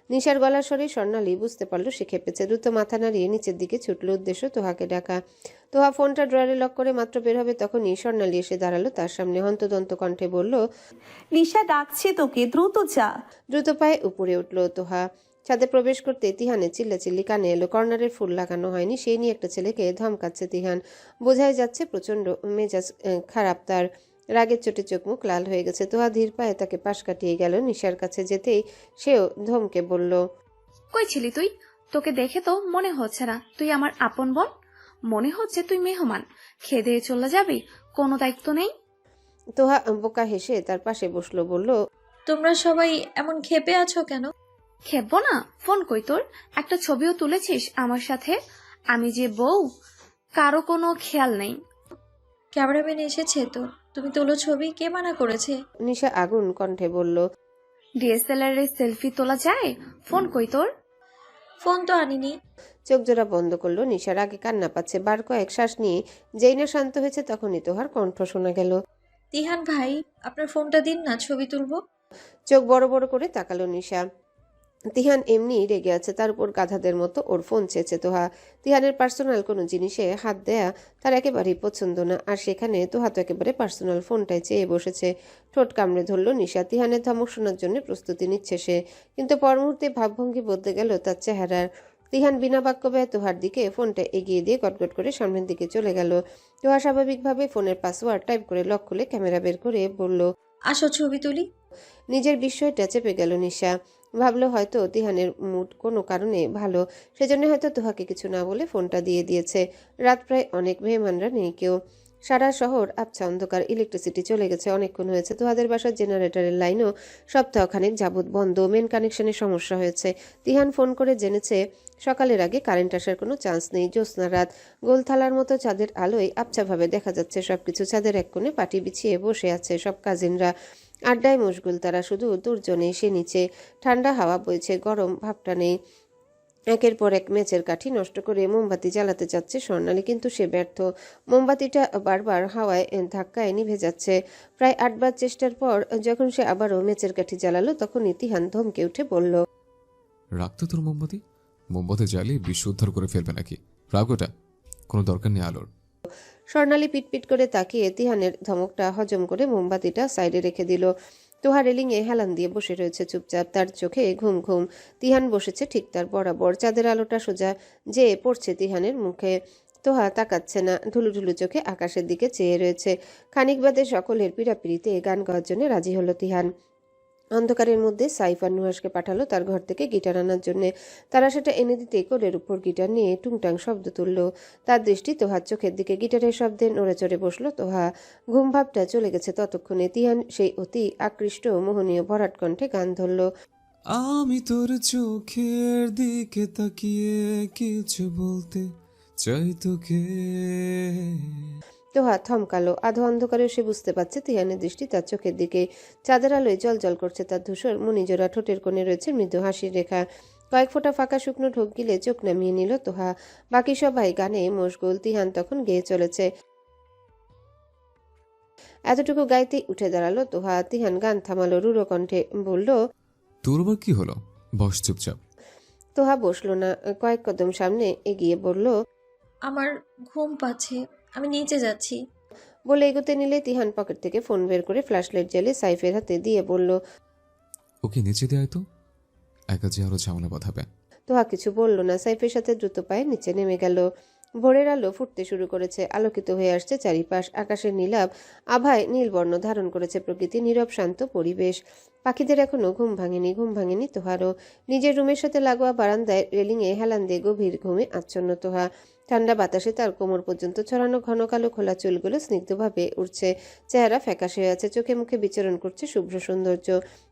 নিশার গলার স্বরে স্বর্ণালী বুঝতে পারলো সে খেপেছে। দ্রুত মাথা নাড়িয়ে নিচের দিকে ছুটল, উদ্দেশ্য তোহাকে ডাকা। তোহা ফোনটা ড্রয়ারে লক করে মাত্র বের হবে, তখনই স্বর্ণালী এসে দাঁড়ালো তার সামনে। হন্তদন্ত কণ্ঠে বলল, নিশা ডাকছে তোকে, দ্রুত যা। দ্রুত পায়ে উপরে উঠল তোহা। ছাদে প্রবেশ করতে তিহানের চিল্লাচিল্লি কানে এলো। কর্নারের ফুল লাগানো হয়নি, সেই নিয়ে একটা ছেলেকে ধমকাচ্ছে তিহান। বোঝাই যাচ্ছে প্রচন্ড মেজাজ খারাপ তার। রাগের চোটে চোখ মুখ লাল হয়ে গেছে। তোহা ধীর পায়ে তাকে পাশ কাটিয়ে গেল। নিশার কাছে যেতেই সেও ধমকে বলল, কই ছিলি তুই? তোকে দেখে তো মনে হচ্ছে না তুই আমার আপন বোন, মনে হচ্ছে তুই মেহমান। খেয়ে দিয়ে চলে যাবি, কোনো দায়িত্ব নেই। তোহা বোকা হেসে তার পাশে বসলো, বলল, তোমরা সবাই এমন ক্ষেপে আছো কেন? খেপবো না? ফোন কই তোর? একটা ছবিও তুলেছিস আমার সাথে? আমি যে বউ, কারো কোনো খেয়াল নেই। ক্যামেরাম্যান এসেছে তো, তুমি তোলো ছবি, কে মানা করেছে? নিশা আগুন কণ্ঠে বলল। ডিএসএলআর এর সেলফি তোলা যায়? ফোন কই তোর? ফোন তো আনিনি। চোখ জোড়া বন্ধ করলো। নিশার আগে কান্না পাচ্ছে, বার কয়েক শ্বাস নিয়ে যেই না শান্ত হয়েছে তখনই তোহার কণ্ঠ শোনা গেল। তিহান ভাই, আপনার ফোনটা দিন না, ছবি তুলবো। চোখ বড় বড় করে তাকালো নিশা। তিহান এমনি রেগে আছে, তার উপর গাধাদের মতো ওর ফোন চেয়েছে তোহা। তিহানের পার্সোনাল কোনো জিনিসে হাত দেয়া তার একেবারেই পছন্দ না, আর সেখানে তোহা তো একেবারে পার্সোনাল ফোনটাই চেয়ে বসেছে। ঠোঁট কামড়ে ধরল নিশা। তিহানের ধমক শোনার জন্য প্রস্তুতি নিচ্ছে সে, কিন্তু পর মুহূর্তে ভাবভঙ্গি বদলে গেল তার চেহারার। তিহান বিনা বাক্য ব্যয় তোহার দিকে ফোনটা এগিয়ে দিয়ে গটগট করে সামনের দিকে চলে গেল। তোহা স্বাভাবিকভাবে ফোনের পাসওয়ার্ড টাইপ করে লক খুলে ক্যামেরা বের করে বলল, আসো ছবি তুলি। নিজের বিস্ময়টা চেপে গেল নিশা। ভাবলো হয়তো তিহানের মুড কোনো কারণে ভালো, সেজন্য হয়তো তোহাকে কিছু না বলে ফোনটা দিয়ে দিয়েছে। রাত প্রায় অনেক, মেহমানরা নেই কেউ। সারা শহর আবছা অন্ধকার, ইলেকট্রিসিটি চলে গেছে অনেকক্ষণ হয়েছে। তোহাদের বাসার জেনারেটরের লাইনও সপ্তাহখানেক যাবৎ বন্ধ, মেন কানেকশনের সমস্যা হয়েছে। তিহান ফোন করে জেনেছে সকালের আগে কারেন্ট আসার কোনো চান্স নেই। জ্যোৎস্না রাত, গোলথালার মতো চাঁদের আলোয় আবছাভাবে দেখা যাচ্ছে সবকিছু। চাঁদের এক কোণে পাটি বিছিয়ে বসে আছে সব কাজিনরা, আড্ডায় মশগুল তারা। শুধু দুর্জনে সে নিচে, ঠান্ডা হাওয়া বইছে, গরম ভাবটা নেই। একের পর এক মেচের কাঠি নষ্ট করে মোমবাতি জ্বালাতে যাচ্ছে স্বর্ণালী, কিন্তু সে ব্যর্থ। মোমবাতিটা বারবার হাওয়ায় ধাক্কায় নিভে যাচ্ছে। প্রায় 8 বার চেষ্টার পর যখন সে আবারও মেচের কাঠি জ্বালালো, তখন তিহান ধমকে উঠে বলল, রাখতো তোর মোমবাতি। মোমবাতি জ্বালিয়ে বিশ্ব উদ্ধার করে ফেলবে নাকি? রাগ ওটা, কোনো দরকার নেই আলোর। স্বর্ণালী পিটপিট করে তাকিয়ে তিহানের ধমকটা হজম করে মোমবাতিটা সাইডে রেখে দিল। তোহা রেলিংয়ে হেলান দিয়ে বসে রয়েছে চুপচাপ, তার চোখে ঘুম ঘুম। তিহান বসেছে ঠিক তার বরাবর, চাঁদের আলোটা সোজা যে পড়ছে তিহানের মুখে। তোহা তাকাচ্ছে না, ঢুলু ঢুলু চোখে আকাশের দিকে চেয়ে রয়েছে। খানিক বাদে সকলের পিড়াপিড়িতে গান গাওয়ার জন্য রাজি হলো তিহান। অন্ধকারের মধ্যে সাইফ আর নুহাসকে পাঠালো তার ঘর থেকে গিটার আনার জন্য। তারা সেটা এনে দিতে কোলের উপর গিটার নিয়ে টুংটাং শব্দ তুলল। তার দৃষ্টি তোহার চোখের দিকে, গিটারের শব্দে নড়ে চড়ে বসলো তোহা। ঘুম ভাবটা চলে গেছে ততক্ষণে। তিহান সেই অতি আকৃষ্ট মোহনীয় ভরাট কণ্ঠে গান ধরল। আমি তোর চোখের দিকে তাকিয়ে কিছু বলতে চাই তোকে। তোহা থমকালো। আধো অন্ধকারে সে বুঝতে পারছে তিহানের দৃষ্টি তার চোখের দিকে। চাঁদের আলোয় জল জল করছে তার ধূসর মণিজোড়া ঠোঁটের কোণে রয়েছে মৃদু হাসির রেখা। কয়েক ফোঁটা ফাঁকা শুকনো ঢোক গিলে চোখ নামিয়ে নিল তোহা। বাকি সবাই গানে মশগুল, তিহান তখন গেয়ে চলেছে। এতটুকু গাইতেই উঠে দাঁড়ালো তোহা। তিহান গান থামালো, রুড়ো কণ্ঠে বলল, তোর আবার কি হলো? বস চুপচাপ। তোহা বসলো না, কয়েক কদম সামনে এগিয়ে বলল, আমার ঘুম পাচ্ছে, আমি নিচে যাচ্ছি। বলে এগোতে নিলে তিহান পকেট থেকে ফোন বের করে ফ্ল্যাশলাইট জ্বেলে সাইফের হাতে দিয়ে বলল, ওকে নিচে দেয় তো, একা যে আরো ঝামেলা বাঁধাবে। তোহা কিছু বলল না। সাইফের সাথে দ্রুত পায়ে নিচে নেমে গেল। ভোরের আলো ফুটতে শুরু করেছে, আলোকিত হয়ে আসছে চারিপাশ। আকাশের নীলাভ আভায় নীলবর্ণ ধারণ করেছে প্রকৃতি, নীরব শান্ত পরিবেশ। পাখিদের এখনো ঘুম ভাঙেনি তোহারও। নিজের রুমের সাথে লাগোয়া বারান্দায় রেলিংয়ে হেলান দিয়ে গভীর ঘুমে আচ্ছন্ন তোহা। ঠান্ডা বাতাসে তার কোমর পর্যন্ত ছড়ানো ঘন কালো খোলা চুলগুলো স্নিগ্ধভাবে উঠছে। চেহারা ফ্যাকাশে হয়ে আছে, চোখে মুখে বিচরণ করছে শুভ্র সৌন্দর্য।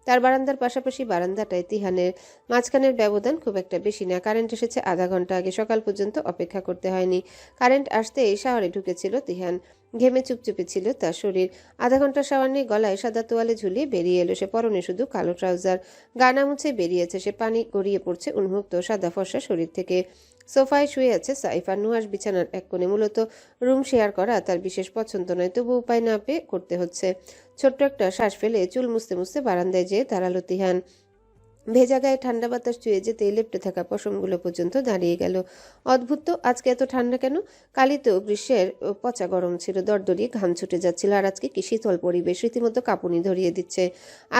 তার বারান্দার পাশাপাশি বারান্দাটায় তিহানের। মাঝখানের ব্যবধান খুব একটা বেশি না। কারেন্ট এসেছে আধা ঘন্টা আগে, সকাল পর্যন্ত অপেক্ষা করতে হয়নি। কারেন্ট আসতেই শাওয়ারে ঢুকেছিল তিহান। ঘেমে চুপচুপে ছিল তার শরীর। আধা ঘন্টা শাওয়ার নিয়ে গলায় সাদা তোয়ালে ঝুলিয়ে বেরিয়ে এলো সে, পরনে শুধু কালো ট্রাউজার। গানা মুছে বেরিয়েছে সে, পানি গড়িয়ে পড়ছে উন্মুক্ত সাদা ফর্সা শরীর থেকে। সোফায় শুয়ে আছে সাইফ আর নুহাস বিছানার এক কোণে। মূলত রুম শেয়ার করা তার বিশেষ পছন্দ নয়, তবু উপায় না পেয়ে করতে হচ্ছে। ছোট্ট একটা শ্বাস ফেলে চুল মুছতে মুছতে বারান্দায় যেয়ে দাঁড়ালো তিহান। ভেজা গায়ে ঠান্ডা বাতাস চুয়ে যেতে লেপ্টে থাকা পশমগুলো পর্যন্ত দাঁড়িয়ে গেল। অদ্ভুত তো, আজকে এত ঠান্ডা কেন? কালই তো গ্রীষ্মের পচা গরম ছিল, দরদরিয়ে ঘাম ছুটে যাচ্ছিল, আর আজকে কি শীতল পরিবেশ, রীতিমতো কাঁপুনি ধরিয়ে দিচ্ছে।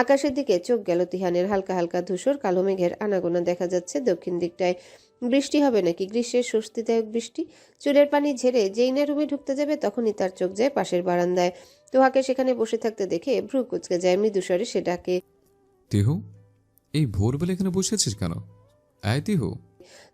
আকাশের দিকে চোখ গেল তিহানের। হালকা হালকা ধূসর কালো মেঘের আনাগোনা দেখা যাচ্ছে দক্ষিণ দিকটায়। বৃষ্টি হবে নাকি? গ্রীষ্মের স্বস্তিদায়ক বৃষ্টি। চুলের পানি ঝেড়ে যেই না রুমে ঢুকতে যাবে তখনই তার চোখ যায় পাশের বারান্দায়। তোহাকে সেখানে বসে থাকতে দেখে ভ্রু কুচকে যায়। মৃদুস্বরে সে ডাকে, তিহু, এই ভোরবেলা এখানে বসে আছিস কেন? আয় তিহু।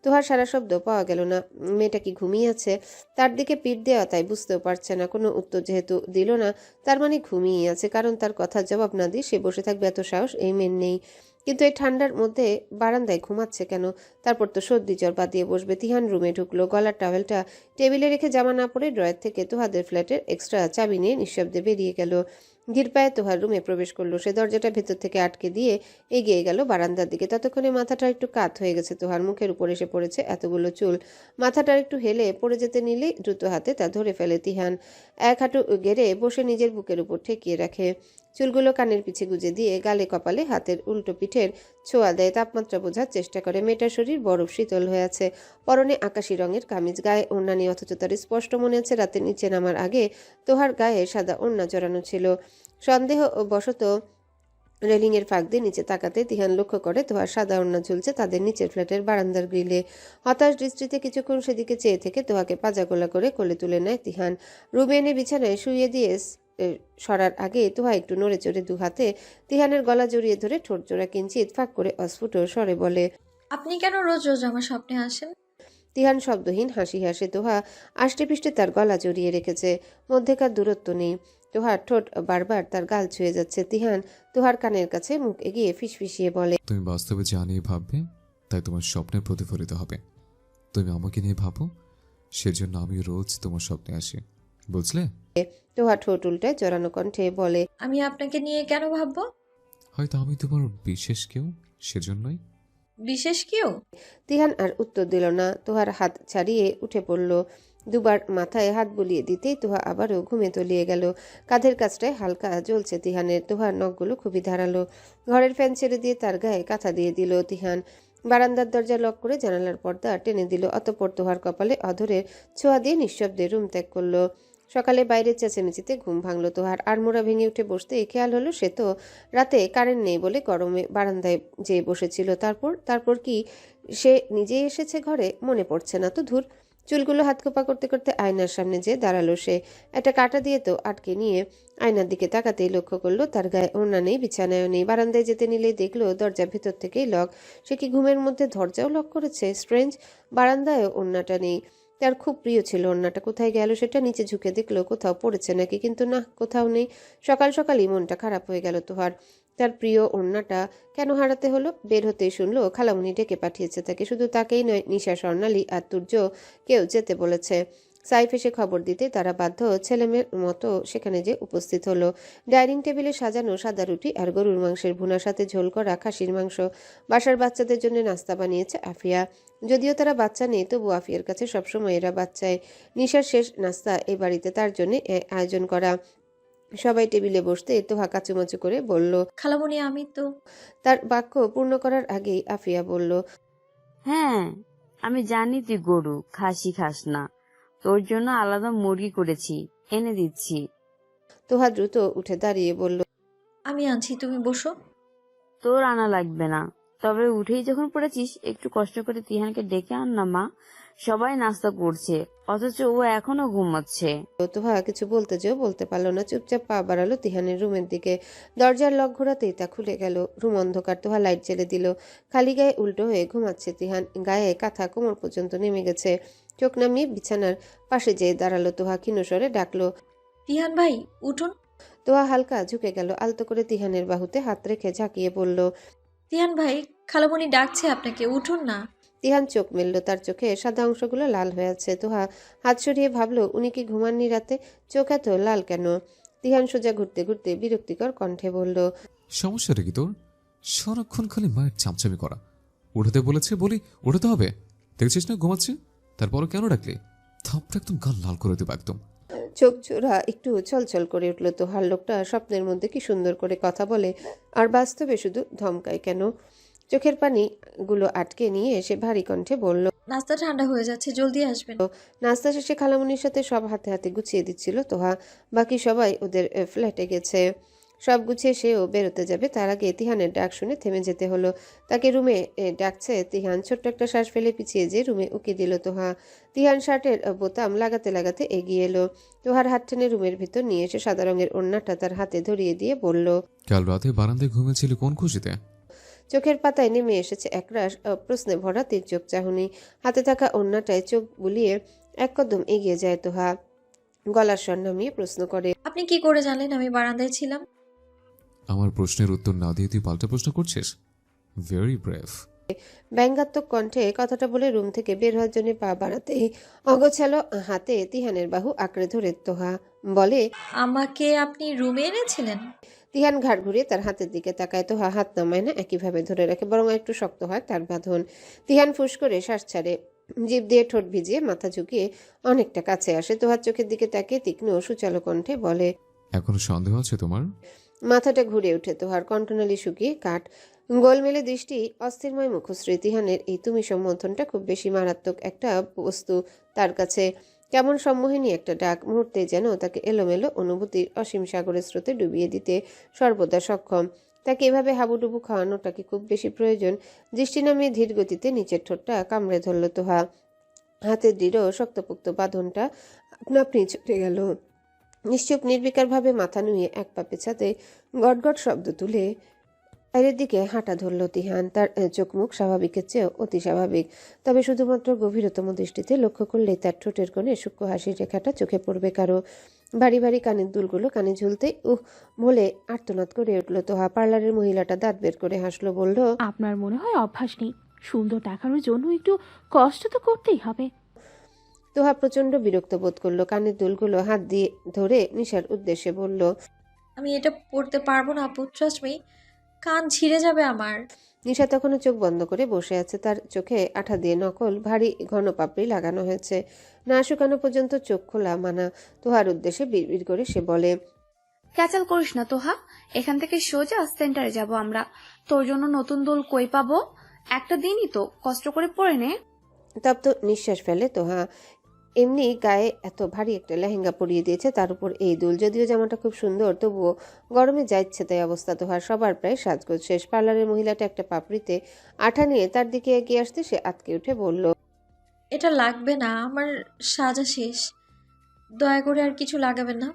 তোহার সারা শব্দ পাওয়া গেল না। মেয়েটা কি ঘুমিয়ে আছে? তার দিকে পিঠ দেওয়া, তাই বুঝতেও পারছে না। কোনো উত্তর যেহেতু দিল না, তার মানে ঘুমিয়ে আছে। কারণ তার কথার জবাব না দিয়ে সে বসে থাকবে এত সাহস এই মেয়ের নেই। কিন্তু এই ঠান্ডার মধ্যে বারান্দায় ঘুমাচ্ছে কেন? তারপর তো সর্দি জ্বর বাদিয়ে বসবে। তিহান রুমে ঢুকলো। গলার টাওয়েলটা টেবিলে রেখে জামা না পরে ড্রয়ার থেকে তোহাদের ফ্ল্যাটের এক্সট্রা চাবি নিয়ে নিঃশব্দে বেরিয়ে গেল। ধীর পায়ে তোহার রুমে প্রবেশ করলো। সে দরজাটা ভেতর থেকে আটকে দিয়ে এগিয়ে গেল বারান্দার দিকে। ততক্ষণে মাথাটা একটু কাত হয়ে গেছে তোহার। মুখের উপর এসে পড়েছে এতগুলো চুল। মাথাটা একটু হেলে পড়ে যেতে নিলেই দ্রুত হাতে তা ধরে ফেলে তিহান। এক হাঁটু গেড়ে বসে নিজের বুকের উপর ঠেকিয়ে রাখে। চুলগুলো কানের পিছে গুজে দিয়ে গালে কপালে হাতের উল্টো পিঠের ছোঁয়া দেয়। তাপমাত্রা বোঝার চেষ্টা করে। মেয়েটার শরীর বরফ শীতল হয়ে আছে। পরনে আকাশি রঙের কামিজ, গায়ে ওড়না নেই, অথচ তার স্পষ্ট মনে আছে রাতে নিচে নামার আগে তোহার গায়ে সাদা ওড়না জড়ানো ছিল। সন্দেহ বশত রেলিংয়ের ফাঁক দিয়ে নিচে তাকাতে তিহান লক্ষ্য করে তোহার সাদা ওড়না ঝুলছে তাদের নিচের ফ্ল্যাটের বারান্দার গ্রিলে। হতাশ দৃষ্টিতে কিছুক্ষণ সেদিকে চেয়ে থেকে তোহাকে পাজাগোলা করে কোলে তুলে নেয় তিহান। রুমে এনে বিছানায় শুইয়ে দিয়ে সরার আগে তোহা একটু নড়ে চড়ে দু হাতে তিহানের গলা জড়িয়ে ধরে ঠোঁট জোড়া কিঞ্চিত ফাঁক করে অস্ফুট স্বরে বলে, আপনি কেন রোজ রোজ আমার স্বপ্নে আসেন? তিহান শব্দহীন হাসি হাসে। তোহা আষ্টে পিষ্টে তার গলা জড়িয়ে রেখেছে। মধ্যেকার দূরত্ব নেই। তোহার ঠোঁট বারবার তার গাল ছুঁয়ে যাচ্ছে। তিহান তোহার কানের কাছে মুখ এগিয়ে ফিসফিসিয়ে বলে, তুমি বাস্তবে যা নিয়ে ভাববে তাই তোমার স্বপ্নে প্রতিফলিত হবে। তুমি আমাকে নিয়ে ভাবো, সেজন্য আমি রোজ তোমার স্বপ্নে আসি, বুঝলে? তোহা ঠোঁট উল্টে জড়ানো কণ্ঠে বলে, আমি আপনাকে নিয়ে কেন ভাববো? হয়তো আমি তোমার বিশেষ কেউ, সেজন্যই। বিশেষ কেউ? তিহান আর উত্তর দিল না। তোহার হাত ছাড়িয়ে উঠে পড়ল। দুবার মাথায় হাত বুলিয়ে দিতেই তোহা আবারও ঘুমে তলিয়ে গেল। কাঁধের কাছটায় হালকা জ্বলছে তিহানের। তোহার নখগুলো খুবই ধারালো। ঘরের ফ্যান ছেড়ে দিয়ে তার গায়ে কাঁথা দিয়ে দিল তিহান। বারান্দার দরজা লক করে জানালার পর্দা টেনে দিল। অতঃপর তোহার কপালে অধরের ছোঁয়া দিয়ে নিঃশব্দে রুম ত্যাগ করলো। সকালে বাইরের চেঁচেমেচিতে ঘুম ভাঙলো তোহার। আড়মোড়া ভেঙে উঠে বসতেই খেয়াল হলো সে তো রাতে কারেন্ট নেই বলে গরমে বারান্দায় যেয়ে বসেছিল। তারপর কি সে নিজেই এসেছে ঘরে? মনে পড়ছে না তো। ধুর। চুলগুলো হাত খোপা করতে করতে আয়নার সামনে যেয়ে দাঁড়ালো সে। একটা কাঁটা দিয়ে তো আটকে নিয়ে আয়নার দিকে তাকাতেই লক্ষ্য করলো তার গায়ে ওড়না নেই, বিছানায়ও নেই। বারান্দায় যেতে নিলেই দেখলো দরজা ভেতর থেকেই লক। সে কি ঘুমের মধ্যে দরজাও লক করেছে? স্ট্রেঞ্জ। বারান্দায়ও ওড়নাটা নেই। তার খুব প্রিয় ছিল ওড়নাটা। কোথায় গেল সেটা? নিচে ঝুঁকে দেখলো কোথাও পড়েছে নাকি, কিন্তু না, কোথাও নেই। সকাল সকালই মনটা খারাপ হয়ে গেল তোহার। তার প্রিয় ওড়নাটা কেন হারাতে হলো? বের হতেই শুনলো খালামুনি ডেকে পাঠিয়েছে তাকে। শুধু তাকেই নয়, নিশা, স্বর্ণালী আর তুর্য কেউ যেতে বলেছে। সাইফ এসে খবর দিতে তারা বাধ্য ছেলেমেয়ের মতো সেখানে যে উপস্থিত হলো। ডাইনিং টেবিলে সাজানো সাদা রুটি আর গরুর মাংসের ভুনার সাথে ঝোল করা খাসির মাংস। বাসার বাচ্চাদের জন্য নাস্তা বানিয়েছে আফিয়া। যদিও তারা বাচ্চা নেই, তবু আফিয়ার কাছে সবসময় এরা বাচ্চায়। নিশার শেষ নাস্তা এই বাড়িতে তার জন্য আয়োজন করা। সবাই টেবিলে বসতে তোহা কাচুমাচু করে বলল। খালামণি, আমি তো। তার বাক্য পূর্ণ করার আগেই আফিয়া বলল, হ্যাঁ, আমি জানি তুই গরু খাসি খাস না, তোর জন্য আলাদা মুরগি করেছি, এনে দিচ্ছি। তোহা দ্রুত উঠে দাঁড়িয়ে বলল, আমি আনছি, তুমি বসো। তোর আনা লাগবে না, তবে উঠেই যখন পড়েছিস একটু কষ্ট করে তিহানকে ডেকে আন না মা, সবাই নাস্তা করছে অথচ ও এখনো ঘুমাচ্ছে। তোহা কিছু বলতে যেও বলতে পারলো না। চুপচাপ পা বাড়ালো তিহানের রুমের দিকে। দরজার লক ঘোরাতেই তা খুলে গেল। রুম অন্ধকার। তোহা লাইট জ্বেলে দিল। খালি গায়ে উল্টো হয়ে ঘুমাচ্ছে তিহান। গায়ে কাঁথা কোমর পর্যন্ত নেমে গেছে। চোখ নামিয়ে বিছানার পাশে যেয়ে দাঁড়ালো তোহা। ক্ষীণস্বরে ডাকলো, তিহান ভাই, উঠুন। তোহা হালকা ঝুঁকে গেল। আলতো করে তিহানের বাহুতে হাত রেখে ঝাঁকিয়ে বলল, তিহান ভাই, খালামণি ডাকছে আপনাকে, উঠুন না। তিহান চোখ মেলল। তার চোখে সাদা অংশগুলো লাল হয়ে আছে। তোহা হাত সরিয়ে ভাবলো উনি কি ঘুমাননি রাতে? চোখ এত লাল কেন? তিহান সোজা ঘুরতে ঘুরতে বিরক্তিকর কণ্ঠে বলল, সমস্যাটা কি তোর? সারাক্ষণ খালি মায়ের চামচামি করা। উঠাতে বলেছে বলি উঠাতে হবে, দেখছিস না ঘুমাচ্ছে, তারপরও কেন ডাকলি? থাপটা একদম গাল লাল করে দেবো একদম। চোখ জোড়া একটু ছলছল করে উঠল তোহার। লোকটা স্বপ্নের মধ্যে কি সুন্দর করে কথা বলে, আর বাস্তবে শুধু ধমকায় কেন? চোখের পানিগুলো আটকে নিয়ে সে ভারী কণ্ঠে বলল, নাস্তা ঠান্ডা হয়ে যাচ্ছে, জলদি আসবেন। নাস্তা শেষে খালামুনির সাথে সব হাতে হাতে গুছিয়ে দিচ্ছিল তোহা। বাকি সবাই ওদের ফ্ল্যাটে গেছে। সব গুছিয়ে সেও বেরোতে যাবে। তার আগে তিহানের ডাক শুনে থেমে যেতে হলো। তাকে রুমে ডাকছে তিহান। ছোট্ট একটা শ্বাস ফেলে পিছিয়ে যে রুমে উকি দিল তোহা। তিহান শার্টের বোতাম লাগাতে লাগাতে এগিয়ে এলো। তোহার হাত টেনে রুমের ভিতর নিয়ে এসে সাদা রঙের ওড়নাটা তার হাতে ধরিয়ে দিয়ে বলল, কাল রাতে বারান্দায় ঘুমিয়েছিলি কোন খুশিতে? চোখের পাতায় নেমে এসেছে একরাশ প্রশ্নে ভরা তির্যক চাহনি। হাতে থাকা ওড়নাটায় চোখ বুলিয়ে এক কদম এগিয়ে যায় তোহা। গলার স্বর নামিয়ে প্রশ্ন করে, আপনি কি করে জানলেন আমি বারান্দায় ছিলাম? আমার প্রশ্নের উত্তর না দিয়ে তুই পাল্টা প্রশ্ন করছিস? Very brave. ব্যঙ্গাত্মক কণ্ঠে কথাটা বলে রুম থেকে বের হওয়ার জন্য পা বাড়াতেই অগোছালো হাতে তিহানের বাহু আঁকড়ে ধরে তোহা বলে, আমাকে আপনি রুমে এনেছিলেন? তিহান ঘাড় ঘুরিয়ে তার হাতের দিকে তাকায়। তোহা হাত নামায় না, একইভাবে ধরে রাখে, বরং একটু শক্ত হয় তার বাঁধন। তিহান ফুস করে শ্বাস ছাড়ে, জিভ দিয়ে ঠোঁট ভিজিয়ে মাথা ঝুঁকিয়ে অনেকটা কাছে আসে। তোহার চোখের দিকে তাকিয়ে তীক্ষ্ণ সুচালো কণ্ঠে বলে, এখনো সন্দেহ আছে তোমার? মাথাটা ঘুরে ওঠে তোহার, কণ্ঠনালী শুকিয়ে কাঠ। গোলমেলে দৃষ্টি, অস্থিরময় মুখশ্রী। তিহানের এই তুমি সম্বোধনটা খুব বেশি মারাত্মক একটা বস্তু তার কাছে। কেমন সম্মোহিনী একটা ডাক, মুহূর্তে যেন তাকে এলোমেলো অনুভূতির অসীম সাগরের স্রোতে ডুবিয়ে দিতে সর্বদা সক্ষম। তাকে এভাবে হাবুডুবু খাওয়ানোটা কি খুব বেশি প্রয়োজন? দৃষ্টি নামিয়ে ধীর গতিতে নিচের ঠোঁটটা কামড়ে ধরল তোহা। হাতের দৃঢ় শক্তপোক্ত বাঁধনটা আপনা আপনি ছুটে গেল। নিশ্চুপ নির্বিকারভাবে মাথা নুয়ে এক পা পেছাতে গটগট শব্দ তুলে বাইরের দিকে হাঁটা ধরল তিহান। তার চোখ মুখ স্বাভাবিকের চেয়েও অতি স্বাভাবিক, তবে শুধুমাত্র গভীরতম দৃষ্টিতে লক্ষ্য করলে তার ঠোঁটের কোণে সূক্ষ্ম হাসির রেখাটা চোখে পড়বে কারো। ভারী ভারী কানের দুলগুলো কানে ঝুলতে বলে আর্তনাদ করে উঠল তোহা। পার্লারের মহিলাটা দাঁত বের করে হাসলো, বলল, আপনার মনে হয় অভ্যাস নেই। সুন্দর দেখানোর জন্য একটু কষ্ট তো করতেই হবে। তোহা প্রচন্ড বিরক্ত বোধ করলো। কানের দুলগুলো হাত দিয়ে ধরে নিশার উদ্দেশ্যে বলল, আমি এটা পড়তে পারবো না আপু, ট্রাস্ট মি, কান ছিঁড়ে যাবে আমার। নিশা তখনও চোখ বন্ধ করে বসে আছে। তার চোখে আঠা দিয়ে নকল ভারী ঘন পাপড়ি লাগানো হয়েছে, না শুকানো পর্যন্ত চোখ খোলা মানা। তোহার উদ্দেশ্যে বিড়বিড় করে সে বলে, ক্যাচাল করিস না তোহা, এখান থেকে সোজা সেন্টারে যাব আমরা। তোর জন্য নতুন দোল কই পাবো? একটা দিনই তো, কষ্ট করে পরে নে। তপ্ত নিঃশ্বাস ফেলে তোহা। এমনি গায়ে এত ভারী একটা লেহেঙ্গা পরিয়ে দিয়েছে, তার উপর এই দুল। যদিও জামাটা খুব সুন্দর, তবুও গরমে যা ইচ্ছে তাই অবস্থা তোহার। সবার প্রায় সাজগোজ শেষ। পার্লারের মহিলাটা একটা পাপড়িতে আঠা নিয়ে তার দিকে এগিয়ে আসতে সে আটকে উঠে বলল, এটা লাগবে না, আমার সাজা শেষ, দয়া করে আর কিছু লাগাবেন না।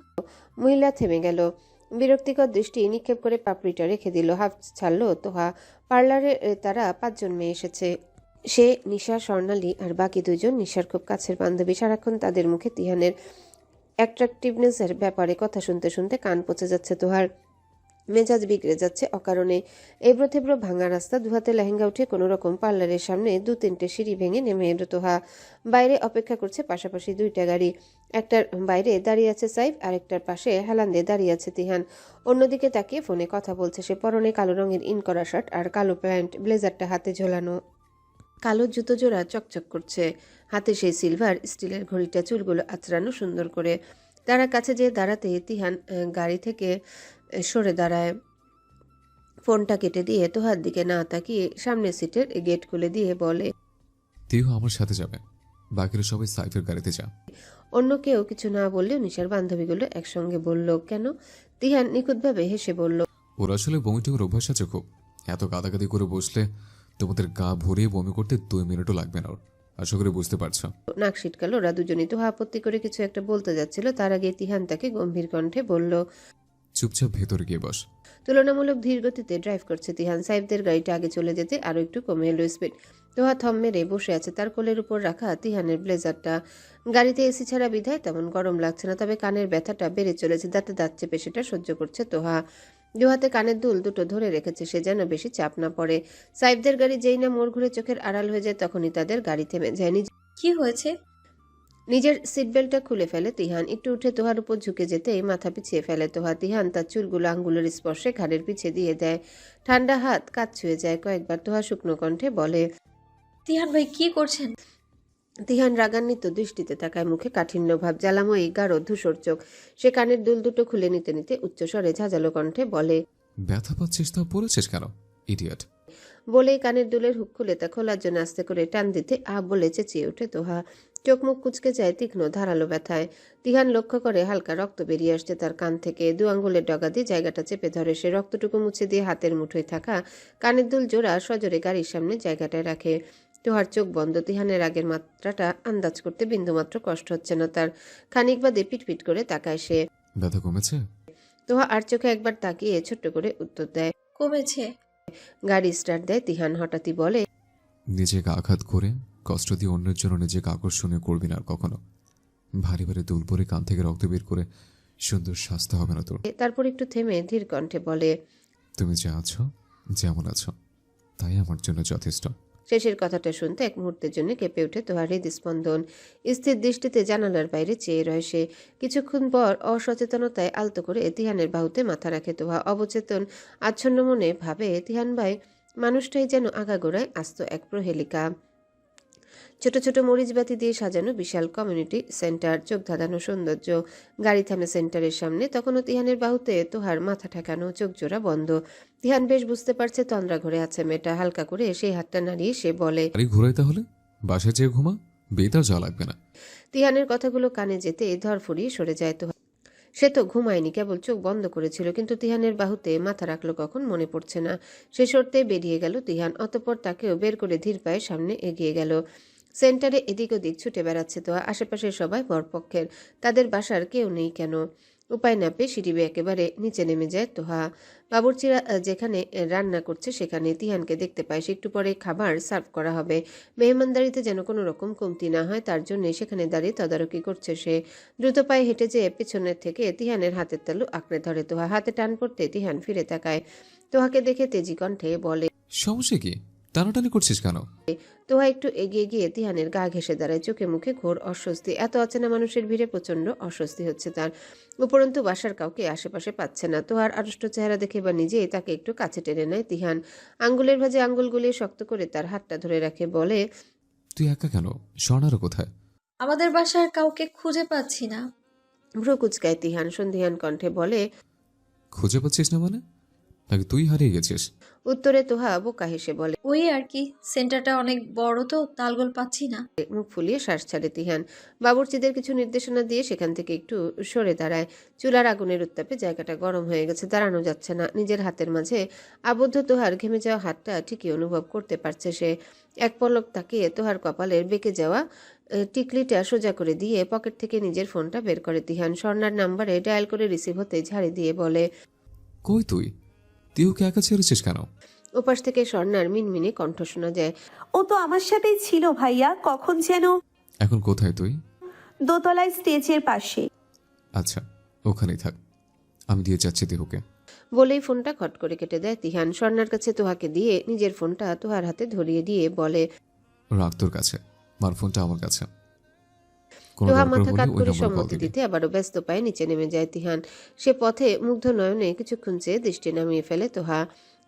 মহিলা থেমে গেল, বিরক্তিকর দৃষ্টি নিক্ষেপ করে পাপড়িটা রেখে দিল। হাফ ছাড়লো তোহা। পার্লারে তারা 5 জন মেয়ে এসেছে। সে, নিশা, স্বর্ণালী আর বাকি 2 জন নিশার খুব কাছের বান্ধবী। সারাক্ষণ তাদের মুখে তিহানের অ্যাট্রাকটিভনেসের ব্যাপারে কথা শুনতে শুনতে কান পচে যাচ্ছে তোহার। মেজাজ বিগড়ে যাচ্ছে অকারণে। এবড়ো থেবড়ো ভাঙা রাস্তা, দুহাতে লেহেঙ্গা উঠে কোনো রকম পার্লারের সামনে 2-3টে সিঁড়ি ভেঙে নেমে এলো তোহা। বাইরে অপেক্ষা করছে পাশাপাশি 2টা গাড়ি। একটার বাইরে দাঁড়িয়ে আছে সাইফ, আর একটার পাশে হেলান দিয়ে দাঁড়িয়ে আছে তিহান। অন্যদিকে তাকিয়ে ফোনে কথা বলছে সে। পরনে কালো রঙের ইন করা শার্ট আর কালো প্যান্ট, ব্লেজারটা হাতে ঝোলানো। কালো জুতো জোড়া চকচক করছে। হাতে সেই সিলভার স্টিলের ঘড়িটা চুলগুলো আঁচড়ানো সুন্দর করে। তারা কাছে যেয়ে দাঁড়াতে তিহান গাড়ি থেকে সরে দাঁড়ায়। ফোনটা কেটে দিয়ে তোহার দিকে না তাকিয়ে সামনের সিটের গেট খুলে দিয়ে বলে, তুইও আমার সাথে যাবে, বাকিরা সবাই সাইফের গাড়িতে যা। অন্য কেউ কিছু না বললেও নিশার বান্ধবীগুলো একসঙ্গে বলল, কেন? তিহান নিখুঁতভাবে হেসে বলল, ওর আসলে বমিটুকুর অভ্যাস আছে খুব। এত গাদাগাদি করে বসলে তোমাদের গা ভরিয়ে বমি করতে 2 মিনিটও লাগবে না ওর। আশা করে বুঝতে পারছো। নাক সিটকাল ওরা দুজনই। তোহা আপত্তি করে কিছু একটা বলতে যাচ্ছিল, তার আগে তিহান তাকে গম্ভীর কণ্ঠে বলল, চুপচাপ ভেতরে গিয়ে বস। তুলনামূলক ধীর গতিতে ড্রাইভ করছে তিহান। সাইফদের গাড়িটা আগে চলে যেতে আরো একটু কমে এলো স্পিড। তোহা থম মেরে বসে আছে, তার কোলের উপর রাখা তিহানের ব্লেজারটা। গাড়িতে এসি ছাড়া বিধায় তেমন গরম লাগছে না, তবে কানের ব্যথাটা বেড়ে চলেছে। দাঁতে দাঁত চেপে সেটা সহ্য করছে তোহা। দুহাতে কানের দুল দুটো ধরে রেখেছে সে, যেন বেশি চাপ না পড়ে। সাইফদের গাড়ি যেই না মোড় ঘুরে চোখের আড়াল হয়ে যায়, তখনই তাদের গাড়ি থেমে যায়। কি হয়েছে? নিজের সিট বেল্টটা খুলে ফেলে তিহান। একটু উঠে তোহার উপর ঝুঁকে যেতেই মাথা পিছিয়ে ফেলে তোহা। তিহান তার চুলগুলো আঙ্গুলের স্পর্শে ঘাড়ের পিছে দিয়ে দেয়। ঠান্ডা হাত কাজ ছুঁয়ে যায় কয়েকবার। তোহা শুকনো কণ্ঠে বলে, তিহান ভাই কি করছেন? তিহান রাগান্বিত দৃষ্টিতে তাকায়, মুখে কাঠিন্য ভাব, জ্বালাময়ী গাঢ় ধূসর চোখ। সে কানের দুল দুটো খুলে নিতে নিতে উচ্চস্বরে ঝাঁঝালো কণ্ঠে বলে, ব্যথা পাচ্ছিস তা পড়েছিস কেন, ইডিয়ট? বলেই কানের দুলের হুক খুলে তা খোলার জন্য আস্তে করে টান দিতে বলে চেঁচিয়ে ওঠে তোহা। চোখ মুখ কুচকে যায় তীক্ষ্ণ ধারালো ব্যথায়। তিহান লক্ষ্য করে হালকা রক্ত বেরিয়ে আসছে তার কান থেকে। 2 আঙ্গুলের ডগা দিয়ে জায়গাটা চেপে ধরে সে। রক্তটুকু মুছে দিয়ে হাতের মুঠোয় থাকা কানের দুল জোড়া সজোরে গাড়ির সামনে জায়গাটায় রাখে। তোহার চোখ বন্ধ। তিহানের আগের মাত্রাটা আন্দাজ করতে বিন্দুমাত্র কষ্ট হচ্ছে না তার। খানিক বাদে পিটপিট করে তাকায় সে। ব্যথা কমেছে? তোহা আর চোখে একবার তাকিয়ে ছোট্ট করে উত্তর দেয়, কমেছে। গাড়ি স্টার্ট দেয় তিহান। হঠাৎই বলে, নিজেকে আঘাত করে কষ্ট দিয়ে অন্যের জন্য নিজেকে আকর্ষণীয় করবি না আর কখনো। ভারী ভারী দুল পরে কান থেকে রক্ত বের করে সুন্দর স্বাস্থ্য হবে না তোর। তারপর একটু থেমে ধীর কণ্ঠে বলে, তুমি যা আছো, যেমন আছো, তাই আমার জন্য যথেষ্ট। শেষের কথাটা শুনতে এক মুহূর্তের জন্য কেঁপে ওঠে তোহার হৃদস্পন্দন। স্থির দৃষ্টিতে জানালার বাইরে চেয়ে রয় সে। কিছুক্ষণ পর অসচেতনতায় আলতো করে তিহানের বাহুতে মাথা রাখে তোহা। অবচেতন আচ্ছন্ন মনে ভাবে, তিহান ভাই মানুষটাই যেন আগাগোড়ায় আস্ত এক প্রহেলিকা। ছোট ছোট মরিচবাতি দিয়ে সাজানো বিশাল কমিউনিটি সেন্টার, চোখ ধাঁধানো সৌন্দর্য। গাড়ি থামে সেন্টারের সামনে। তখনও তিহানের বাহুতে তোহার মাথা ঠেকানো, চোখ জোড়া বন্ধ। তিহান বেশ বুঝতে পারছে তন্দ্রা ঘরে আছে মেয়েটা। হালকা করে সেই হাতটা নাড়িয়ে সে বলে, আরে ঘুরাই তাহলে, বাসায় যেয়ে ঘুমা, বেতার যাওয়া লাগবে না। তিহানের কথাগুলো কানে যেতে ধর ফুরিয়ে সরে যায় তোহা। সে তো ঘুমায়নি, কেবল চোখ বন্ধ করেছিল, কিন্তু তিহানের বাহুতে মাথা রাখলো কখন মনে পড়ছে না। সে সরতে বেরিয়ে গেল তিহান। অতঃপর তাকেও বের করে ধীর পায়ে সামনে এগিয়ে গেল। সেন্টারে এদিক ওদিক ছুটে বেড়াচ্ছে তোহা। আশেপাশে সবাই বরপক্ষের। তাদের বাসার কেউ নেই কেন? উপায় না পেয়ে সিঁড়ি বেয়ে একেবারে নিচে নেমে যায় তোহা। বাবুর্চিরা যেখানে রান্না করছে সেখানে তিহানকে দেখতে পায়। সে একটু পরে খাবার সার্ভ করা হবে। মেহমানদারিতে যেন কোনো রকম কমতি না হয় তার জন্য সেখানে দাঁড়িয়ে তদারকি করছে সে। দ্রুত পায়ে হেঁটে যেয়ে পেছনের থেকে তিহানের হাতের তালু আঁকড়ে ধরে তোহা। হাতে টান পড়তে তিহান ফিরে তাকায়। তোহাকে দেখে তেজি কণ্ঠে বলে, সমস্যা কি, টানাটানি করছিস কেন? তোহা একটু এগিয়ে গিয়ে তিহানের গা ঘেঁষে দাঁড়ায়। চোখে মুখে ঘোর অস্বস্তি। এত অচেনা মানুষের ভিড়ে প্রচন্ড অস্বস্তি হচ্ছে তার। উপরন্তু বাসার কাউকে আশেপাশে পাচ্ছে না। তোহার আড়ষ্ট চেহারা দেখে বা নিজেই তাকে একটু কাছে টেনে নেয় তিহান। আঙ্গুলের ভাঁজে আঙ্গুল গুলিয়ে শক্ত করে তার হাতটা ধরে রাখে। বলে, তুই একা কেন? স্বর্ণারও কোথায়? আমাদের বাসার কাউকে খুঁজে পাচ্ছি না। ভ্রু কুচকায় তিহান। সন্ধিহান কণ্ঠে বলে, খুঁজে পাচ্ছিস না মানে? নাকি তুই হারিয়ে গেছিস? উত্তরে তোহা বোকা হেসে বলে, ওই আর কি, সেন্টারটা অনেক বড় তো তালগোল পাচ্ছি না। মুখ ফুলিয়ে শ্বাস ছাড়ে তিহান। বাবুর্চিদের কিছু নির্দেশনা দিয়ে সেখান থেকে একটু সরে দাঁড়ায়। চুলার আগুনের উত্তাপে জায়গাটা গরম হয়ে গেছে, দাঁড়ানো যাচ্ছে না। নিজের হাতের মাঝে আবদ্ধ তোহার ঘেমে যাওয়া হাতটা ঠিকই অনুভব করতে পারছে সে। এক পলক তাকিয়ে তোহার কপালের বেঁকে যাওয়া টিকলিটা সোজা করে দিয়ে পকেট থেকে নিজের ফোনটা বের করে তিহান। স্বর্ণার নাম্বারে ডায়াল করে রিসিভ হতে ঝাড়ি দিয়ে বলে, কই তুই? তুই ওকে একা ছেড়েছিস কেন? ওপাশ থেকে স্বর্ণার মিনমিনে কণ্ঠ শোনা যায়, ও তো আমার সাথেই ছিল ভাইয়া, কখন যেন এখন কোথায় তুই? দোতলায় স্টেজের পাশে। আচ্ছা, ওখানেই থাক, আমি দিয়ে যাচ্ছি দেহুকে। বলেই ফোনটা খট করে কেটে দেয় তিহান। স্বর্ণার কাছে তোহাকে দিয়ে নিজের ফোনটা তোহার হাতে ধরিয়ে দিয়ে বলে, রাখ তোর কাছে, মার ফোনটা আমার কাছে। কোনো তোহা দরকার মাথা হলে কাত ওই করে নম্বরে কল সম্মতি দিবি। দিতে আবারও ব্যস্ত পায়ে নিচে নেমে যায় তিহান। সে পথে মুগ্ধ নয়নে কিছুক্ষণ চেয়ে দৃষ্টি নামিয়ে ফেলে তোহা।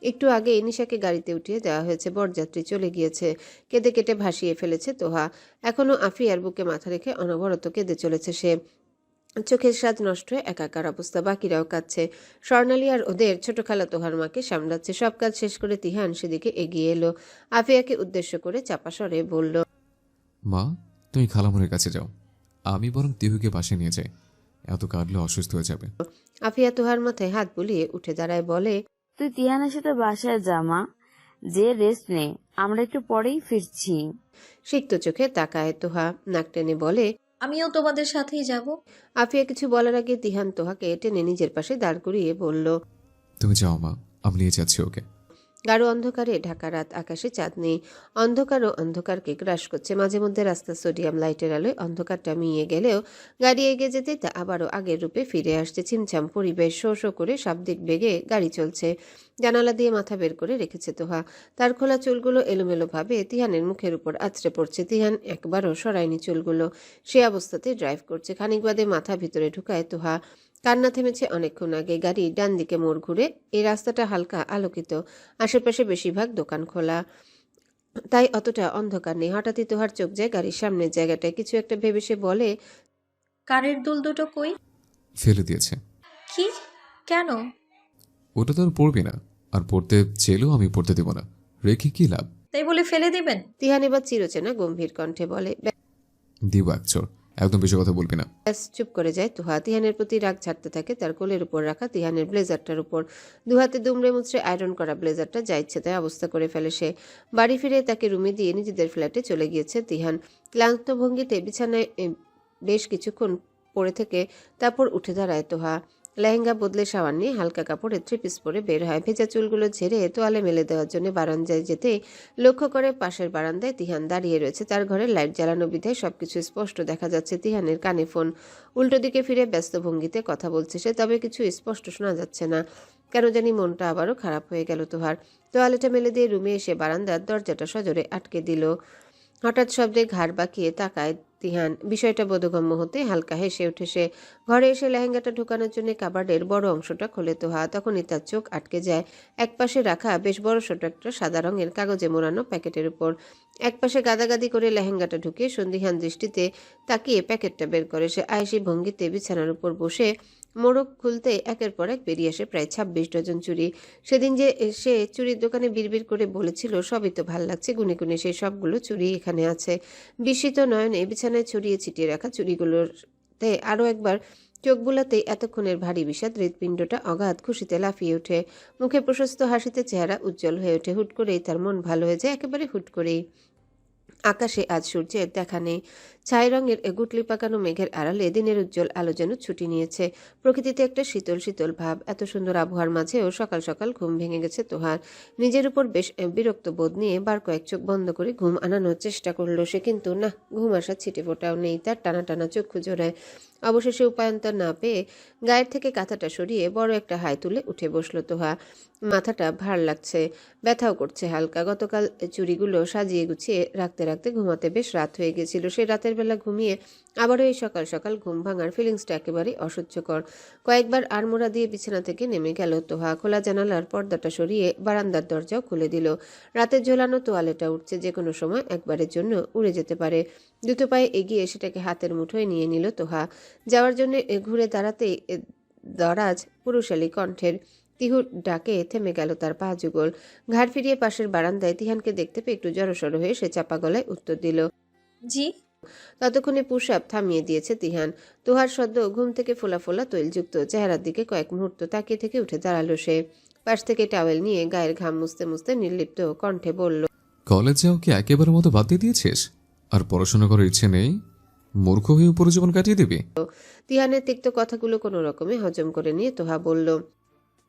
একটু আগে নিশাকে গাড়িতে উঠিয়ে দেওয়া হয়েছে, বরযাত্রী চলে গিয়েছে। কেঁদে কেটে ভাসিয়ে ফেলেছে তোহা। এখনো আফিয়ার বুকে মাথা রেখে অনবরত কেঁদে চলেছে সে। চোখের স্বাদ নষ্ট হয়ে একাকার অবস্থা। বাকিরাও কাঁদছে। স্বর্ণালী আর ওদের ছোট খালা তোহার মাকে সামলাচ্ছে। সব কাজ শেষ করে তিহান সেদিকে এগিয়ে এলো। আফিয়াকে উদ্দেশ্য করে চাপা স্বরে বলল, মা, তুমি খালামুরের কাছে যাও, আমি বরং তিহুকে পাশে নিয়ে যাই, এত কাঁদলে অসুস্থ হয়ে যাবে। আফিয়া তোহার মাথায় হাত বুলিয়ে উঠে দাঁড়ায়। বলে, তুই তিহানের সাথে বাসায় যা মা, যে রেস্ট নে, আমরা একটু পরেই ফিরছি। সিক্ত চোখে তাকায় তোহা। নাক টেনে বলে, আমিও তোমাদের সাথেই যাব। আফিয়া কিছু বলার আগে তিহান তোহাকে টেনে নিজের পাশে দাঁড় করিয়ে বলল, তুমি যাও মা, আমি নিয়ে যাচ্ছি ওকে। গাঢ় অন্ধকারে ঢাকা রাত, আকাশে চাঁদ নেই। অন্ধকারও অন্ধকারকে গ্রাস করছে। মাঝে মধ্যে রাস্তার সোডিয়াম লাইটের আলোয় অন্ধকারটা মিয়ে গেলেও গাড়ি এগিয়ে যেতেই তা আবারও আগের রূপে ফিরে আসছে। ছিমছাম পরিবেশ, শো শো করে শাব্দিক বেগে গাড়ি চলছে। জানালা দিয়ে মাথা বের করে রেখেছে তোহা। তার খোলা চুলগুলো এলোমেলো ভাবে তিহানের মুখের উপর আছড়ে পড়ছে। তিহান একবারও সরায়নি চুলগুলো। সে অবস্থাতে ড্রাইভ করছে। খানিক বাদে মাথা ভিতরে ঢুকায় তোহা। কান্না থেমেছে অনেকক্ষণ আগে। গাড়ি ডান দিকে মোড় ঘুরে। এই রাস্তাটা হালকা আলোকিত, আশেপাশে বেশিরভাগ দোকান খোলা, তাই অতটা অন্ধকার নেই। হঠাৎই তোহার চোখ যায় গাড়ির সামনের জায়গাটায়। কিছু একটা ভেবে সে বলে, কানের দুল দুটো কই? ফেলে দিয়েছে। কি? কেন? ওটা তো আর পড়বি না, আর পড়তে চেলেও আমি পড়তে দেব না, রেখে কি লাভ? তাই বলে ফেলে দিবেন? তিহান এবার চিরচেনা গম্ভীর কণ্ঠে বলে, দিব এক চোর, একদম বেশি কথা বলবি না। ব্যাস চুপ করে যায় তোহা। তিহানের প্রতি রাগ ঝাড়তে থাকে তার কোলের উপর রাখা তিহানের ব্লেজারটার উপর। দুহাতে দুমড়ে মুচড়ে আয়রন করা ব্লেজারটা যা ইচ্ছে তাই অবস্থা করে ফেলে সে। বাড়ি ফিরে তাকে রুমে দিয়ে নিজেদের ফ্ল্যাটে চলে গিয়েছে তিহান। ক্লান্ত ভঙ্গিতে বিছানায় বেশ কিছুক্ষণ পড়ে থেকে তারপর উঠে দাঁড়ায় তোহা। লেহেঙ্গা বদলে শাওয়ার নিয়ে হালকা কাপড়ে থ্রি পিস পরে বের হয়। ভেজা চুলগুলো ঝেড়ে তোয়ালে মেলে দেওয়ার জন্য বারান্দায় যেতে লক্ষ্য করে পাশের বারান্দায় তিহান দাঁড়িয়ে রয়েছে। তার ঘরে লাইট জ্বালানো বিধায় সবকিছু স্পষ্ট দেখা যাচ্ছে। তিহানের কানে ফোন, উল্টো দিকে ফিরে ব্যস্ত ভঙ্গিতে কথা বলছে সে, তবে কিছু স্পষ্ট শোনা যাচ্ছে না। কেন জানি মনটা আবারও খারাপ হয়ে গেল তোহার। তোয়ালেটা মেলে দিয়ে রুমে এসে বারান্দার দরজাটা সজোরে আটকে দিল। হঠাৎ শব্দে ঘাড় বাঁকিয়ে তাকায় তিহান। বিষয়টা বোধগম্য হতে হালকা হেসে উঠে সে। ঘরে এসে লেহেঙ্গাটা ঢুকানোর জন্য কাবার্ডের বড় অংশটা খোলে তোহা। তখনই তার চোখ আটকে যায় একপাশে রাখা বেশ বড় ছোট একটা সাদা রঙের কাগজে মোড়ানো প্যাকেটের উপর। একপাশে গাদাগাদি করে লেহেঙ্গাটা ঢুকিয়ে সন্দিহান দৃষ্টিতে তাকিয়ে প্যাকেটটা বের করে সে। আয়েসি ভঙ্গিতে বিছানার উপর বসে মোড়ক খুলতে একের পর এক বেরিয়ে আসে প্রায় ২৬ ডজন চুড়ি। সেদিন যে সে চুড়ির দোকানে বিড়বিড় করে বলেছিল সবই তো ভাল লাগছে, গুনে গুনে সেই সবগুলো চুড়ি এখানে আছে। বিস্মিত নয়নে বিছানায় ছড়িয়ে ছিটিয়ে রাখা চুড়িগুলোতে আরও একবার চোখ বুলাতেই এতক্ষণের ভারী বিষাদ হৃৎপিণ্ডটা অগাধ খুশিতে লাফিয়ে ওঠে। মুখে প্রশস্ত হাসিতে চেহারা উজ্জ্বল হয়ে ওঠে। হুট করেই তার মন ভালো হয়ে যায়, একেবারে হুট করেই। আকাশে আজ সূর্যের দেখা নেই। ছাই রঙের গুটলি পাকানো মেঘের আড়ালে দিনের উজ্জ্বল আলো যেন ছুটি নিয়েছে। প্রকৃতিতে একটা শীতল শীতল ভাব। এত সুন্দর আবহাওয়ার মাঝেও সকাল সকাল ঘুম ভেঙে গেছে তোহার। নিজের উপর বেশ বিরক্ত বোধ নিয়ে বার কয়েক চোখ বন্ধ করে ঘুম আনানোর চেষ্টা করলো সে, কিন্তু না, ঘুম আসার ছিটে ফোটাও নেই তার। টানা টানা চক্ষু জোড়ায়। অবশেষে উপায়ন্তর না পেয়ে গায়ের থেকে কাঁথাটা সরিয়ে বড় একটা হাই তুলে উঠে বসলো তোহা। মাথাটা ভার লাগছে, ব্যথাও করছে হালকা। গতকাল চুড়িগুলো সাজিয়ে গুছিয়ে রাখতে রাখতে ঘুমাতে বেশ রাত হয়ে গেছিল। সেই রাতের বেলা ঘুমিয়ে আবারও এই সকাল সকাল ঘুম ভাঙার ফিলিংসটা একেবারেই অসহ্যকর। কয়েকবার আড়মোড়া দিয়ে বিছানা থেকে নেমে গেল তোহা। খোলা জানালার পর্দাটা সরিয়ে বারান্দার দরজাও খুলে দিল। রাতের ঝোলানো তোয়ালেটা উঠছে, যে কোনো সময় একবারের জন্য উড়ে যেতে পারে। দুটো পায়ে এগিয়ে সেটাকে হাতের মুঠোয় নিয়ে নিল তোহা। যাওয়ার জন্য ঘুরে দাঁড়াতেই দরাজ পুরুষালী কণ্ঠের তিহুর ডাকে থেমে গেল তার পা যুগল। ঘাড় ফিরিয়ে পাশের বারান্দায় তিহানকে দেখতে পেয়ে একটু জড়সড় হয়ে সে চাপা গলায় উত্তর দিল, জি। ততক্ষণে পুশ-আপ থামিয়ে দিয়েছে তিহান। তোহার সদ্য ঘুম থেকে ফোলা ফোলা তৈলযুক্ত চেহারার দিকে কয়েক মুহূর্ত তাকিয়ে থেকে উঠে দাঁড়ালো সে। পাশ থেকে টাওয়েল নিয়ে গায়ের ঘাম মুছতে মুছতে নির্লিপ্ত কণ্ঠে বলল, কলেজ যাও কি একেবারে মতো বাদ দিয়ে দিয়েছিস? আর পড়াশোনা করার ইচ্ছে নেই? মূর্খ হয়ে উপরে জীবন কাটিয়ে দিবি? তিহানের তিক্ত কথাগুলো কোনো রকমে হজম করে নিয়ে তোহা বলল,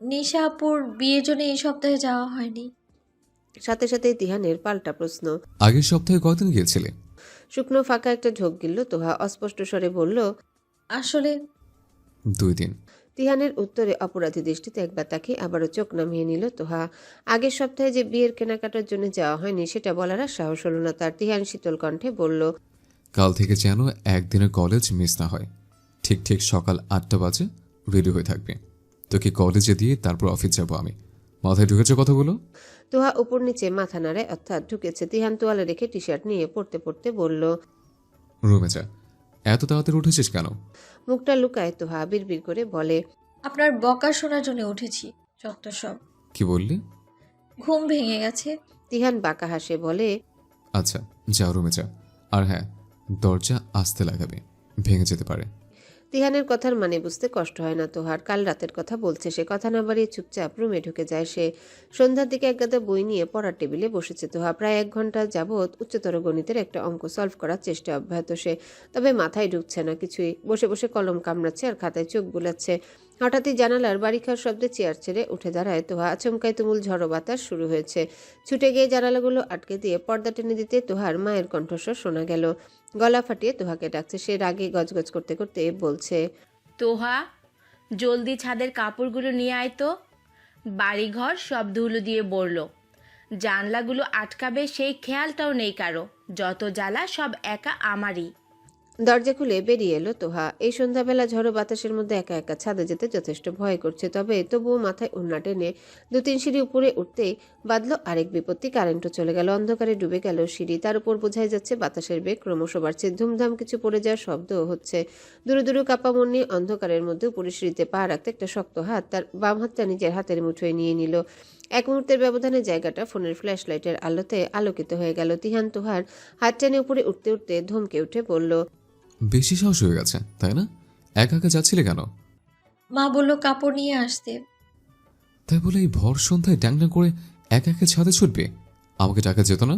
নিশাপুর বিয়ের জন্য এই সপ্তাহে যাওয়া হয়নি। সাথে সাথেই তিহানের পাল্টা প্রশ্ন। আগের সপ্তাহে কয়দিন গিয়েছিলে? শুকনো ফাঁকা একটা ঝোঁক গিলল তোহা। অস্পষ্ট স্বরে বলল, আসলে 2 দিন। তিহানের উত্তরে অপরাধী দৃষ্টিতে একবার তাকিয়ে আবারও চোখ নামিয়ে নিল তোহা। আগের সপ্তাহে যে বিয়ের কেনাকাটার জন্য যাওয়া হয়নি সেটা বলার আর সাহস হলো না তার। তিহান শীতল কণ্ঠে বলল, কাল থেকে যেন একদিনের কলেজ মিস না হয়। ঠিক ঠিক সকাল 8টা বাজে রেডি হয়ে থাকবে। তোকে কলেজে দিয়ে তারপর অফিস যাব আমি। মাথায় ঢুকেছে কথাগুলো? তোহা উপর নিচে মাথা নাড়ায়, অর্থাৎ ঢুকেছে। তিহান তোয়ালে রেখে টি শার্ট নিয়ে পড়তে পড়তে বলল, রুমে যা। এত তাড়াতাড়ি উঠেছিস কেন? মুখটা লুকায় তোহা বিড়বিড় করে বলে, আপনার বকা শোনার জন্য উঠেছি। যত সব। কি বললি? ঘুম ভেঙে গেছে। তিহান বাঁকা হাসে বলে, আচ্ছা যা, রুমে যা। আর হ্যাঁ, দরজা আস্তে লাগাবে, ভেঙে যেতে পারে। তিহানের কথার মানে বুঝতে কষ্ট হয় না তোহার। কাল রাতের কথা বলছে সে। কথা না বাড়িয়ে চুপচাপ রুমে ঢুকে যায় সে। সন্ধ্যার দিকে একগাদা বই নিয়ে পড়ার টেবিলে বসেছে তোহা। প্রায় 1 ঘন্টা যাবৎ উচ্চতর গণিতের একটা অঙ্ক সলভ করার চেষ্টা অব্যাহত সে, তবে মাথায় ঢুকছে না কিছুই। বসে বসে কলম কামড়াচ্ছে আর খাতায় চোখ বুলাচ্ছে। হঠাৎই জানালার বাড়িখার শব্দে চেয়ার ছেড়ে উঠে দাঁড়ায় তোহা। আচমকায় তুমুল ঝড়ো বাতাস শুরু হয়েছে। ছুটে গিয়ে জানালাগুলো আটকে দিয়ে পর্দা টেনে দিতে তোহার মায়ের কণ্ঠস্বর শোনা গেল। গলা ফাটিয়ে তোহাকে ডাকছে সে। রাগে গজগজ করতে করতে বলছে, তোহা, জলদি ছাদের কাপড়গুলো নিয়ে আয় তো। বাড়িঘর সব ধুলো দিয়ে বলল, জানলাগুলো আটকাবে সেই খেয়ালটাও নেই কারো। যত জ্বালা সব একা আমারই। দরজা খুলে বেরিয়ে এলো তোহা। এই সন্ধ্যাবেলা ঝড়ো বাতাসের মধ্যে একা একা ছাদে যেতে যথেষ্ট ভয় করছে, তবে তবুও মাথায় ওড়না টেনে 2-3 সিঁড়ি উপরে উঠতেই বাঁধলো আরেক বিপত্তি। কারেন্টও চলে গেল। অন্ধকারে ডুবে গেল সিঁড়ি। তার উপর বোঝাই যাচ্ছে বাতাসের বেগ ক্রমশ বাড়ছে। ধুমধাম কিছু পড়ে যাওয়ার শব্দও হচ্ছে। দুরু দুরু কাপা মন নিয়ে অন্ধকারের মধ্যে উপরে সিঁড়িতে পা রাখতে একটা শক্ত হাত তার বাম হাতটা নিজের হাতের মুঠোয় নিয়ে নিল। এক মুহূর্তের ব্যবধানে জায়গাটা ফোনের ফ্ল্যাশ লাইটের আলোতে আলোকিত হয়ে গেল। তিহান তোহার হাত টেনে উপরে উঠতে উঠতে ধমকে উঠে বলল, বেশি সাহস হয়ে গেছে তাই না? একা একা যাচ্ছিলে কেন? মা বলল কাপড় নিয়ে আসতে। তাই বলে এই ভর সন্ধ্যায় ড্যাংড্যাং করে একা একা ছাদে ছুটবে? আমাকে টাকা যেত না?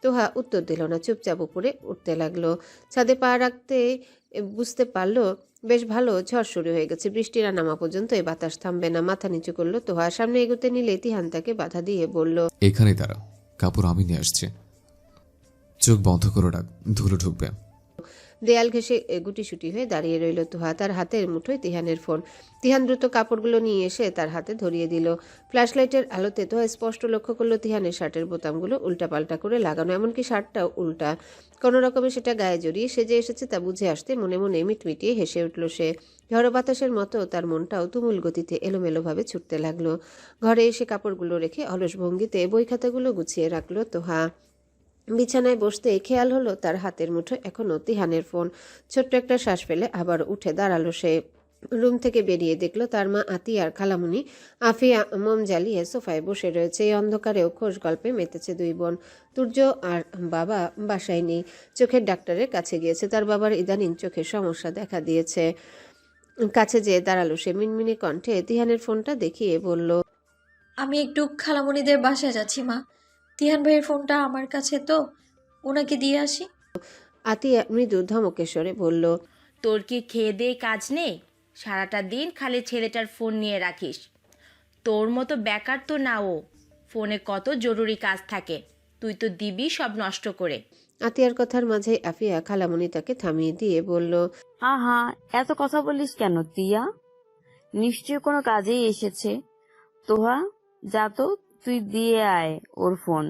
তোহা উত্তর দিল না। চুপচাপ উপরে উঠতে লাগলো। ছাদে পা রাখতে বুঝতে পারলো বেশ ভালো ঝড় শুরু হয়ে গেছে। বৃষ্টি না নামা পর্যন্ত এই বাতাস থামবে না। মাথা নিচু করলো তোহা। সামনে এগোতে নিলে তিহান তাকে বাধা দিয়ে বলল, এখানেই দাঁড়া, কাপড় আমি নিয়ে আসছি। চোখ বন্ধ করে রাখ, ধুলো ঢুকবে। দেয়াল ঘেঁষে গুটিসুটি হয়ে দাঁড়িয়ে রইল তোহা। তার হাতের মুঠোয় তিহানের ফোন। তিহান দ্রুত কাপড়গুলো নিয়ে এসে তার হাতে ধরিয়ে দিল। ফ্ল্যাশলাইটের আলোতে তোহা স্পষ্ট লক্ষ্য করলো তিহানের শার্টের বোতামগুলো উল্টাপাল্টা করে লাগানো, এমনকি শার্টটাও উল্টা। কোনো রকমে সেটা গায়ে জড়িয়ে সেজে এসেছে তা বুঝে আসতে মনে মনে মিটমিটিয়ে হেসে উঠল সে। ঝড়ো বাতাসের মতো তার মনটাও তুমুল গতিতে এলোমেলোভাবে ছুটতে লাগলো। ঘরে এসে কাপড়গুলো রেখে অলস ভঙ্গিতে বই খাতাগুলো গুছিয়ে রাখলো তোহা। বিছানায় বসতে খেয়াল হলো তার হাতের মুঠো এখনো তিহানের ফোন। ছোট্ট একটা শ্বাস ফেলে আবার উঠে দাঁড়ালো সে। রুম থেকে বেরিয়ে দেখলো তার মা আতিয়া আর খালামুনি আফিয়া মোম জ্বালিয়ে সোফায় বসে রয়েছে। এই অন্ধকারেও খোশ গল্পে মেতেছে দুই বোন। তুর্য আর বাবা বাসায় নেই, চোখের ডাক্তারের কাছে গিয়েছে। তার বাবার ইদানিং চোখের সমস্যা দেখা দিয়েছে। কাছে যেয়ে দাঁড়ালো সে। মিনমিনে কণ্ঠে তিহানের ফোনটা দেখিয়ে বলল, আমি একটু খালামণিদের বাসায় যাচ্ছি মা। তিহান ভাইয়ের ফোনটা আমার কাছে, তো ওনাকে দিয়ে আসি। আতিয়া মৃদু ধমকেশ্বরে বলল, তোর কি খেয়ে দিয়ে কাজ নেই? সারাটা দিন খালি ছেলেটার ফোন নিয়ে রাখিস। তোর মতো বেকার তো না ও, ফোনে কত জরুরি কাজ থাকে, তুই তো দিবি সব নষ্ট করে। আতিয়ার কথার মাঝে আফিয়া খালামুনি তাকে থামিয়ে দিয়ে বলল, আহা, এত কথা বলিস কেন তিয়া? নিশ্চয় কোনো কাজেই এসেছে। তোহা, যা তো, তুই দিয়ে আয় ওর ফোন।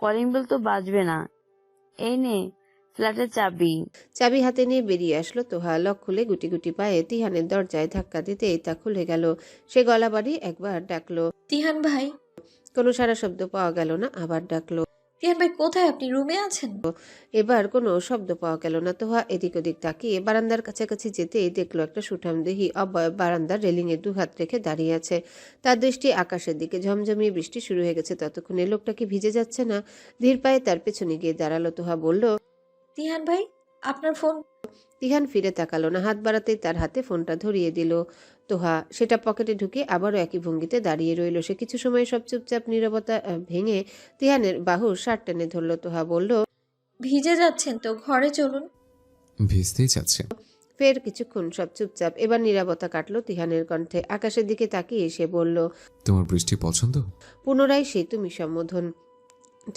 কলিং বেল তো বাজবে না। এই নে ফ্ল্যাটের চাবি। চাবি হাতে নিয়ে বেরিয়ে আসলো তোহা। লক খুলে গুটি গুটি পায়ে তিহানের দরজায় ধাক্কা দিতেই তা খুলে গেল। সে গলা বাড়িয়ে একবার ডাকলো। তিহান ভাই, কোনো সারা শব্দ পাওয়া গেল না। আবার ডাকলো। তিহান ভাই কোথায়? আপনি রুমে আছেন? এবার কোনো শব্দ পাওয়া গেল না। তোহা এদিক ওদিক তাকিয়ে বারান্দার কাছাকাছি যেতেই দেখলো একটা সুঠামদেহী অবয়ব বারান্দার রেলিংয়ে দুহাত রেখে দাঁড়িয়ে আছে। তার দৃষ্টি আকাশের দিকে। ঝমঝমিয়ে বৃষ্টি শুরু হয়ে গেছে ততক্ষণে। লোকটা কি ভিজে যাচ্ছে না? ধীর পায়ে তার পেছনে গিয়ে দাঁড়ালো। তোহা বলল, তিহান ভাই, আপনার ফোন। তিহান ফিরে তাকালো না। হাত বাড়াতেই তার হাতে ফোনটা ধরিয়ে দিল তোহা। সেটা পকেটে ঢুকে আবারও একই ভঙ্গিতে দাঁড়িয়ে রইল সে। কিছু সময় সব চুপচাপ নীরবতা ভেঙে তিহানের বাহু শার্ট টেনে ধরল। তোহা বলল, ভিজে যাচ্ছেন তো, ঘরে চলুন। ভিজতেই যাচ্ছে। ফের কিছুক্ষণ সব চুপচাপ। এবার নীরবতা কাটলো তিহানের কণ্ঠে। আকাশের দিকে তাকিয়ে সে বলল, তোমার বৃষ্টি পছন্দ? পুনরায় সে তুমি সম্বোধন।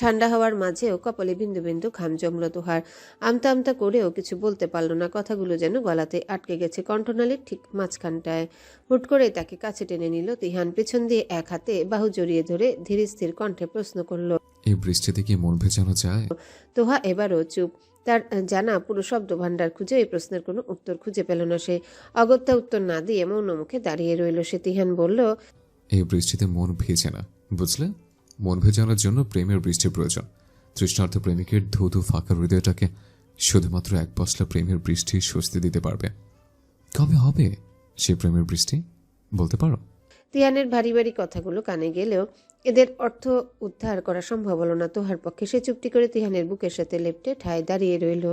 ঠান্ডা হওয়ার মাঝেও কপালে বিন্দু বিন্দু ঘাম জমল তোহার। আমতা আমতা করেও কিছু বলতে পারল না। কথাগুলো যেন গলাতে আটকে গেছে, কণ্ঠনালীর ঠিক মাঝখানটায়। হুট করে তাকে কাছে টেনে নিল তিহান। পেছন দিয়ে এক হাতে বাহু জড়িয়ে ধরে ধীর স্থির কণ্ঠে প্রশ্ন করল, এই বৃষ্টিতে কি মন ভেজানো যায়? তোহা এবারও চুপ। তার জানা পুরো শব্দ ভাণ্ডার খুঁজে এই প্রশ্নের কোনো উত্তর খুঁজে পেল না সে। অগত্যা উত্তর না দিয়ে মৌন মুখে দাঁড়িয়ে রইল সে। তিহান বলল, এই বৃষ্টিতে মন ভেজে না, বুঝলে? মন ভেজানোর জন্য প্রেমের বৃষ্টির প্রয়োজন। তৃষ্ণার্থ প্রেমিকের ধুধু ফাঁকা হৃদয়টাকে শুধুমাত্র এক পশলা প্রেমের বৃষ্টি স্বস্তি দিতে পারবে। কবে হবে সে প্রেমের বৃষ্টি, বলতে পারো? তিহানের ভারী ভারী কথাগুলো কানে গেলেও এদের অর্থ উদ্ধার করা সম্ভব হলো না তোহার পক্ষে। সে চুপটি করে তিহানের বুকের সাথে লেপ্টে ঠায় দাঁড়িয়ে রইল।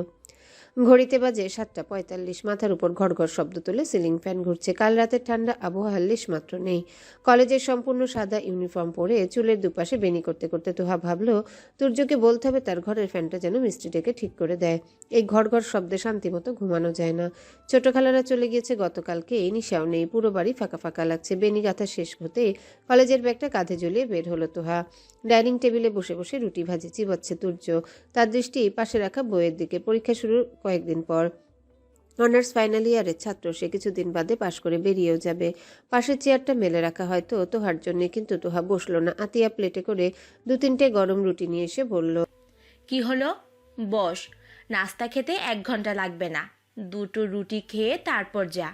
ঘড়িতে বাজে 7:45। মাথার উপর ঘড়ঘড় শব্দ তুলে সিলিং ফ্যান ঘুরছে। কাল রাতের ঠান্ডা আবহাওয়া লেশমাত্র নেই। কলেজের সম্পূর্ণ সাদা ইউনিফর্ম পরে চুলের দুপাশে বেনি করতে করতে তোহা ভাবলো তুর্যকে বলতে হবে তার ঘরের ফ্যানটা যেন মিস্ত্রি ডেকে ঠিক করে দেয়। এই ঘড়ঘড় শব্দে শান্তিমতো ঘুমানো যায় না। ছোট খালারা চলে গিয়েছে গতকালকে। নিশাও নেই। পুরো বাড়ি ফাঁকা ফাঁকা লাগছে। বেনি গাথা শেষ হতে কলেজের ব্যাগটা কাঁধে ঝুলিয়ে বের হলো তোহা। ডাইনিং টেবিলে বসে বসে রুটি ভাজি চিবাচ্ছে তুর্য। তার দৃষ্টি পাশে রাখা বইয়ের দিকে। পরীক্ষা শুরুর কয়েকদিন পর। অনার্স ফাইনাল ইয়ারের ছাত্র সে। কিছুদিন বাদে পাশ করে বেরিয়েও যাবে। পাশের চেয়ারটা মেলে রাখা হয়তো তোহার জন্য, কিন্তু তোহা বসলো না। আতিয়া প্লেটে করে 2-3টে গরম রুটি নিয়ে এসে বলল, কি হলো? বস, নাস্তা খেতে 1 ঘন্টা লাগবে না, 2টো রুটি খেয়ে তারপর যা।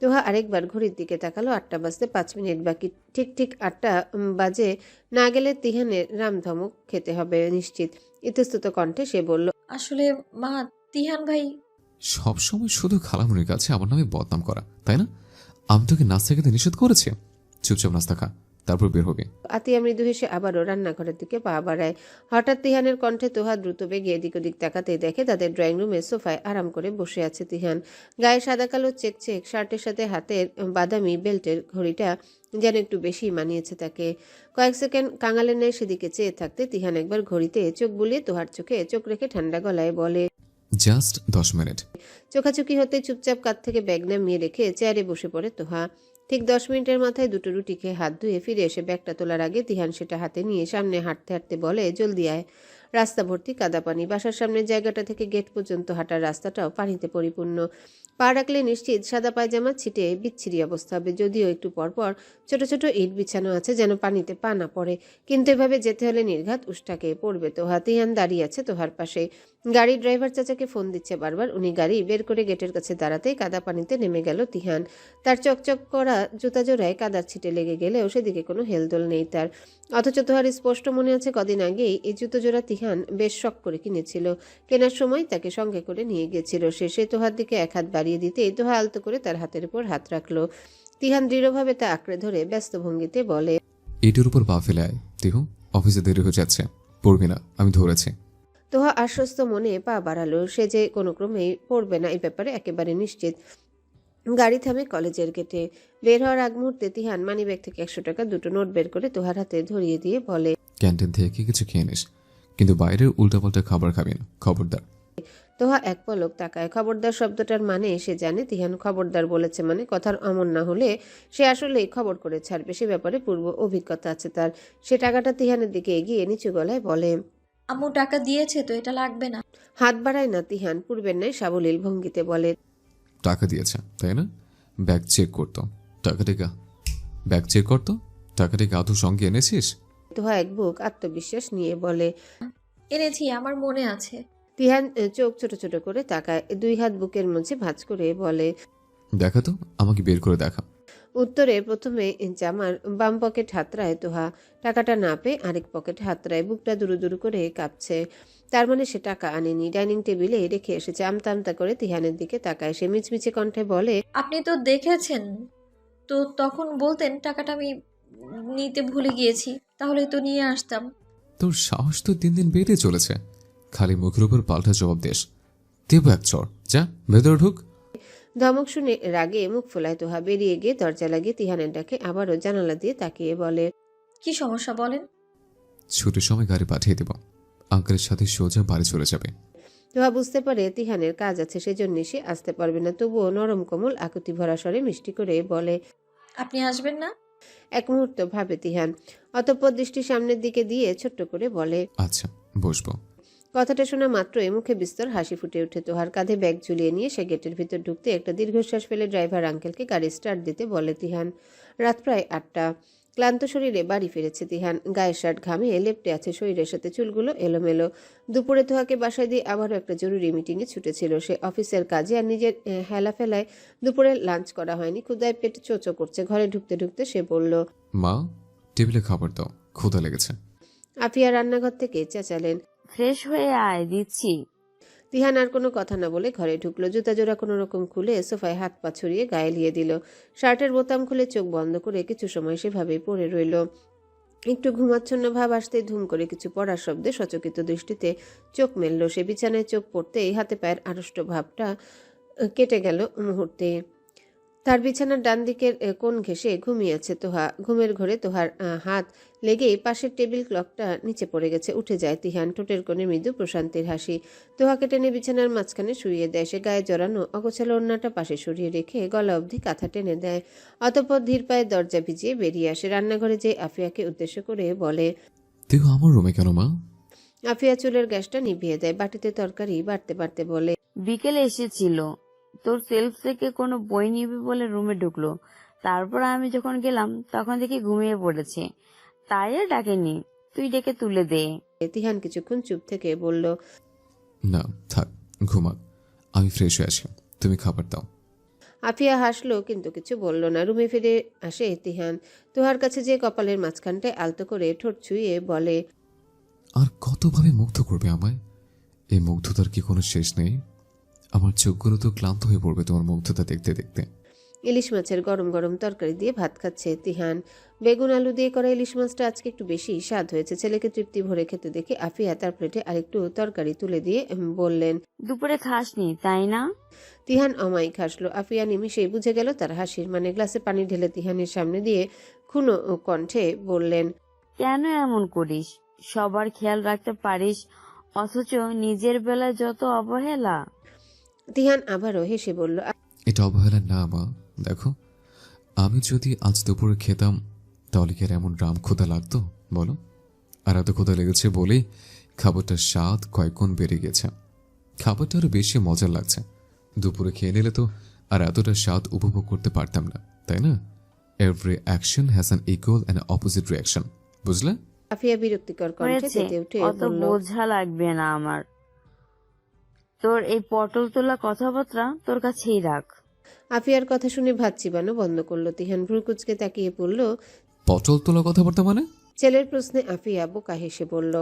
তোহা আরেকবার ঘড়ির দিকে তাকালো। 8টা বাজতে 5 মিনিট বাকি। ঠিক ঠিক 8টা বাজে না গেলে তিহানের রামধমক খেতে হবে নিশ্চিত। ইতস্তত কণ্ঠে সে বলল, আসলে মা, তিহান ভাই। সবসময় শুধু খালামুনির কাছে আমার নামে বদনাম করা, তাই না? আমি তোকে নাস্তা খেতে নিষেধ করেছি? চুপচাপ নাস্তা খা, তারপর বের হবে। আতিয়া মৃদু হেসে আবারও রান্নাঘরের দিকে পা বাড়ায়। হঠাৎ তিহানের কণ্ঠে তোহা দ্রুত বেগে এদিক ওদিক তাকাতেই দেখে তাদের ড্রয়িং রুমের সোফায় আরাম করে বসে আছে তিহান। গায়ে সাদা কালো চেক চেক শার্টের সাথে হাতের বাদামি বেল্টের ঘড়িটা যেন একটু বেশি মানিয়েছে তাকে। কয়েক সেকেন্ড কাঙালের ন্যায় সেদিকে চেয়ে থাকতে তিহান একবার ঘড়িতে চোখ বুলিয়ে তোহার চোখে চোখ রেখে ঠান্ডা গলায় বলে, জাস্ট 10 মিনিট। চোখাচোখি হতে চুপচাপ কাঁধ থেকে ব্যাগ নামিয়ে রেখে চেয়ারে বসে পড়ে তোহা। ঠিক 10 মিনিটের মাথায় দুটো রুটি খেয়ে হাত ধুয়ে ফিরে এসে ব্যাগটা তোলার আগে তিহান সেটা হাতে নিয়ে সামনে হাঁটতে হাঁটতে বলে, জলদি আয়। রাস্তা ভর্তি কাদা পানি, বাসার সামনের জায়গাটা থেকে গেট পর্যন্ত হাঁটার রাস্তাটাও পানিতে পরিপূর্ণ। পা রাখলে নিশ্চিত সাদা পায়জামা ছিটে বিচ্ছিরি অবস্থা হবে, যদিও একটু পরপর ছোট ছোট ইট বিছানো আছে যেন পানিতে পা না পড়ে। কিন্তু এভাবে যেতে হলে নির্ঘাত উষ্টাকে পড়বে তোহা। তিহান দাঁড়িয়ে আছে তোহার পাশে, গাড়ির ড্রাইভার চাচাকে ফোন দিচ্ছে বারবার। উনি গাড়ি বের করে গেটের কাছে দাঁড়াতেই কাদা পানিতে নেমে গেল তিহান। তার চকচক করা জুতা জোড়ায় কাদার ছিটে লেগে গেলেও সেদিকে কোনো হেলদোল নেই তার। অথচ তোহার স্পষ্ট মনে আছে কদিন আগেই এই জুতো জোড়া তিহান বেশ শখ করে কিনেছিল। কেনার সময় তাকে সঙ্গে করে নিয়ে গিয়েছিল সে তোহার দিকে এক হাত বাড়িয়ে দিতেই তোহা আলতো করে তার হাতের উপর হাত রাখলো। তিহান দৃঢ়ভাবে তা আঁকড়ে ধরে ব্যস্ত ভঙ্গিতে বলে, এটির উপর পা ফেলে আয় তিহু, অফিসে দেরি হয়ে যাচ্ছে। পড়বি না, আমি ধরেছি। তোহা আশ্বস্ত মনে পা বাড়ালো। সে যে কোনো ক্রমেই পড়বে না এই ব্যাপারে একেবারে নিশ্চিত। গাড়ি থামে কলেজের গেটে। বের হওয়ার আগ মুহূর্তে তিহান মানিব্যাগ থেকে 100 টাকা দুটো নোট বের করে তোহার হাতে ধরিয়ে দিয়ে বলে, ক্যান্টিন থেকে কিছু খেয়ে নিস, কিন্তু বাইরের উল্টাপাল্টা খাবার খাবি না, খবরদার। তোহা এক পলক তাকায়। খবরদার শব্দটার মানে সে জানে। তিহান খবরদার বলেছে মানে কথার অমন না হলে সে আসলেই খবর করে ছাড়বে। সে ব্যাপারে পূর্ব অভিজ্ঞতা আছে তার। সে টাকাটা তিহানের দিকে এগিয়ে নিচু গলায় বলে, আম্মু টাকা দিয়েছে তো, এটা লাগবে না। হাত বাড়ায় না তিহান, পূর্বের ন্যায় সাবলীল ভঙ্গিতে বলে, টাকা দিয়েছে তাই না? ব্যাগ চেক করতো, টাকাটিকা ব্যাগ চেক করতো, টাকাটিকে আদৌ সঙ্গে এনেছিস? তোহা এক বুক আত্মবিশ্বাস নিয়ে বলে, এনেছি, আমার মনে আছে। তিহান চোখ ছোট ছোট করে তাকায়, দুই হাত বুকের মধ্যে ভাঁজ করে বলে, দেখা তো, আমাকে বের করে দেখা। উত্তরে প্রথমে জামার বাম পকেট হাতড়ায় তোহা। টাকাটা না পেয়ে আরেক পকেট হাতড়ায়। বুকটা দুরু দুরু করে কাঁপছে। তার মানে সে টাকা আনেনি, ডাইনিং টেবিলে রেখে এসেছে। আমতা আমতা করে তিহানের দিকে তাকায়। সে মিচমিচে কণ্ঠে বলে, আপনি তো দেখেছেন, তো তখন বলতেন টাকাটা আমি নিতে ভুলে গিয়েছি, তাহলে তো নিয়ে আসতাম। তোর সাহস তো দিন দিন বেড়ে চলেছে, খালি মুখের উপর পাল্টা জবাব দেশ। দেব এক চর, যা ভেতরে ঢুক। ধমক শুনে রাগে মুখ ফোলায় তোহা। বেরিয়ে গিয়ে দরজা লাগিয়ে তিহানের ডাকে আবারও জানালা দিয়ে তাকিয়ে বলে, কি সমস্যা বলেন? ছুটির সময় গাড়ি পাঠিয়ে দেব, আঙ্কেলের সাথে সোজা বাড়ি চলে যাবে। তোহা বুঝতে পারে তিহানের কাজ আছে, সেজন্য সে আসতে পারবে না। তবুও নরম কোমল আকুতি ভরা স্বরে মিষ্টি করে বলে, আপনি আসবেন না? এক মুহূর্ত ভাবে তিহান, অতঃপর দৃষ্টি সামনের দিকে দিয়ে ছোট্ট করে বলে, আচ্ছা, বসবো। কথাটা শোনা মাত্রই মুখে বিস্তর হাসি ফুটে ওঠে তোহার। কাঁধে ব্যাগ ঝুলিয়ে নিয়ে সে গেটের ভিতর ঢুকতে একটা দীর্ঘশ্বাস ফেলে ড্রাইভার আঙ্কেলকে গাড়ি স্টার্ট দিতে বলে তিহান। রাত প্রায় 8টা। ক্লান্ত শরীরে বাড়ি ফিরেছে তিহান। গায়ের শার্ট ঘামে লেপ্টে আছে শরীরের সাথে, চুলগুলো এলোমেলো। দুপুরে তোহাকে বাসায় দিয়ে আবারও একটা জরুরি মিটিংয়ে ছুটেছিল সে। অফিসের কাজে আর নিজের হেলা ফেলায় দুপুরে লাঞ্চ করা হয়নি। ক্ষুদায় পেট চোচো করছে। ঘরে ঢুকতে ঢুকতে সে বলল, মা, টেবিলে খাবার দাও, ক্ষুধা লেগেছে। আফিয়া রান্নাঘর থেকে চেঁচালেন। ফ্রেশ হয়ে আয়, দিচ্ছি। তিহান আর কোনো কথা না বলে ঘরে ঢুকলো। জুতা জোড়া কোনো রকম খুলে সোফায় হাত পা ছড়িয়ে গায়ে লিয়ে দিল। শার্টের বোতাম খুলে চোখ বন্ধ করে কিছু সময় সেভাবেই পড়ে রইল। একটু ঘুমাচ্ছন্ন ভাব আসতে ধুম করে কিছু পড়ার শব্দে সচকিত দৃষ্টিতে চোখ মেলল সে। বিছানায় চোখ পড়তেই হাতে পায়ের আড়ষ্ট ভাবটা কেটে গেল মুহূর্তে। তার বিছানার ডান দিকের কোণ ঘেঁষে ঘুমিয়ে আছে তোহা। ঘুমের ঘরে তোহার হাত লেগেই পাশের টেবিল ক্লকটা নিচে পড়ে গেছে। উঠে যায় তিহান, ঠোঁটের কোণে মৃদু প্রশান্তির হাসি। তোহাকে টেনে বিছানার মাঝখানে শুইয়ে দেয় সে। গায়ে জড়ানো অগোছালো ওড়নাটা পাশে সরিয়ে রেখে গলা অবধি কাঁথা টেনে দেয়। অতঃপর ধীর পায়ে দরজা ভিজিয়ে বেরিয়ে আসে। রান্নাঘরে যে আফিয়াকে উদ্দেশ্য করে বলে, তুই আমার রুমে কেন মা? আফিয়া চুলের গ্যাসটা নিভিয়ে দেয়। বাটিতে তরকারি বাড়তে বাড়তে বলে, বিকেলে এসেছিল, তোর সেলফ থেকে কোনো বই নিবি বলে রুমে ঢুকলো। তারপর আমি যখন গেলাম তখন দেখি ঘুমিয়ে পড়েছে, তাই আর ডাকেনি, তুই ডেকে তুলে দে। তিহান কিছুক্ষণ চুপ থেকে বলল, না থাক, ঘুমাক, আমি ফ্রেশ হয়ে আসি, তুমি খাবার দাও। আফিয়া হাসলো কিন্তু কিছু বলল না। রুমে ফিরে আসে তিহান। তোহার কাছে যে কপালের মাঝখানটায় আলতো করে ঠোঁট ছুঁয়ে বলে, আর কতভাবে মুগ্ধ করবে আমায়? এই মুগ্ধতার কি কোনো শেষ নেই? আমার চোখগুলো তো ক্লান্ত হয়ে পড়বে তোমার মুগ্ধতা দেখতে দেখতে। ইলিশ মাছের গরম গরম তরকারি দিয়ে ভাত খাচ্ছে তিহান। বেগুন আলু দিয়ে করা ইলিশ মাছটা আজকে একটু বেশি স্বাদ হয়েছে। ছেলেকে তৃপ্তি ভরে খেতে দেখে আফিয়া তার প্লেটে আরেকটু তরকারি তুলে দিয়ে বললেন, দুপুরে খাসনি তাই না? তিহান অমায়িক হাসলো। আফিয়া নিমিষেই বুঝে গেল তার হাসির মানে। গ্লাসে পানি ঢেলে তিহানের সামনে দিয়ে ক্ষুণ্ণ কণ্ঠে বললেন, কেন এমন করিস? সবার খেয়াল রাখতে পারিস, অথচ নিজের বেলায় যত অবহেলা। তিহান আবারও হেসে বলল, এটা অবহেলা না মা। দেখো, আমি যদি আজ দুপুরে খেতাম তাহলে কি আর এমন রাম ক্ষুধা লাগতো বলো? আর এত ক্ষুধা লেগেছে বলেই খাবারটার স্বাদ কয়েক গুণ বেড়ে গেছে। খাবারটা আরো বেশি মজার লাগছে। দুপুরে খেয়ে নিলে তো আর এতটা স্বাদ উপভোগ করতে পারতাম না, তাই না? Every action has an equal and opposite reaction, বুঝলে? আফিয়া বিরক্তিকর কণ্ঠে হয়েছে, তেতে উঠে অত বলল, বোঝা লাগবে না আমার। তোর এই পটল তোলা কথাবার্তা তোর কাছেই রাখ। আফিয়ার কথা শুনে ভাত চিবানো বন্ধ করলো তিহান। ভ্রুকুচকে তাকিয়ে পড়ল। পটল তোলা কথাবার্তা মানে? ছেলের প্রশ্নে আফিয়া বোকা হেসে বলল,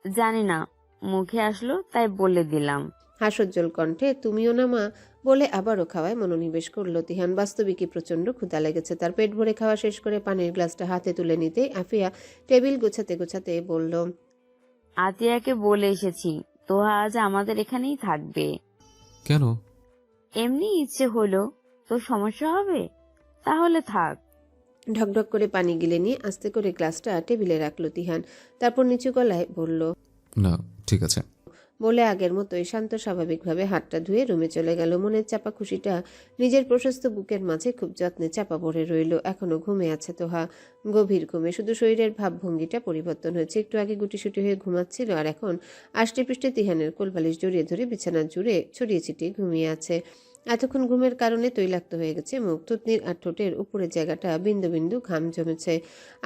জানি না, মুখে আসলো তাই বলে দিলাম। হাস্যোজ্জ্বল কণ্ঠে, তুমিও না মা বলে আবারও খাওয়ায় মনোনিবেশ করলো তিহান। বাস্তবিকই প্রচন্ড ক্ষুধা লেগেছে তার। পেট ভরে খাওয়া শেষ করে পানির গ্লাসটা হাতে তুলে নিতেই আফিয়া টেবিল গোছাতে গোছাতে বলল, আতিয়াকে বলে এসেছি তোহা আজ আমাদের এখানেই থাকবে। কেন? এমনি ইচ্ছে হলো। তোর সমস্যা হবে? তাহলে থাক। ঢকঢক করে পানি গিলে নিয়ে আস্তে করে গ্লাসটা টেবিলে রাখলো তিহান। তারপর নিচু গলায় বলল, না, ঠিক আছে। বলে আগের মতোই শান্ত স্বাভাবিকভাবে হাতটা ধুয়ে রুমে চলে গেল। মনের চাপা খুশিটা নিজের প্রশস্ত বুকের মাঝে খুব যত্নে চাপা পড়ে রইল। এখনো ঘুমে আছে তোহা, গভীর ঘুমে। শুধু শরীরের ভাবভঙ্গিটা পরিবর্তন হয়েছে। একটু আগে গুটিসুটি হয়ে ঘুমাচ্ছিল, আর এখন আষ্টে পৃষ্ঠে তিহানের কোলবালিশ জড়িয়ে ধরে বিছানার জুড়ে ছড়িয়ে ছিটিয়ে ঘুমিয়ে আছে। এতক্ষণ ঘুমের কারণে তৈলাক্ত হয়ে গেছে মুখ। থুতনির আর ঠোঁটের উপরের জায়গাটা বিন্দু বিন্দু ঘাম জমেছে।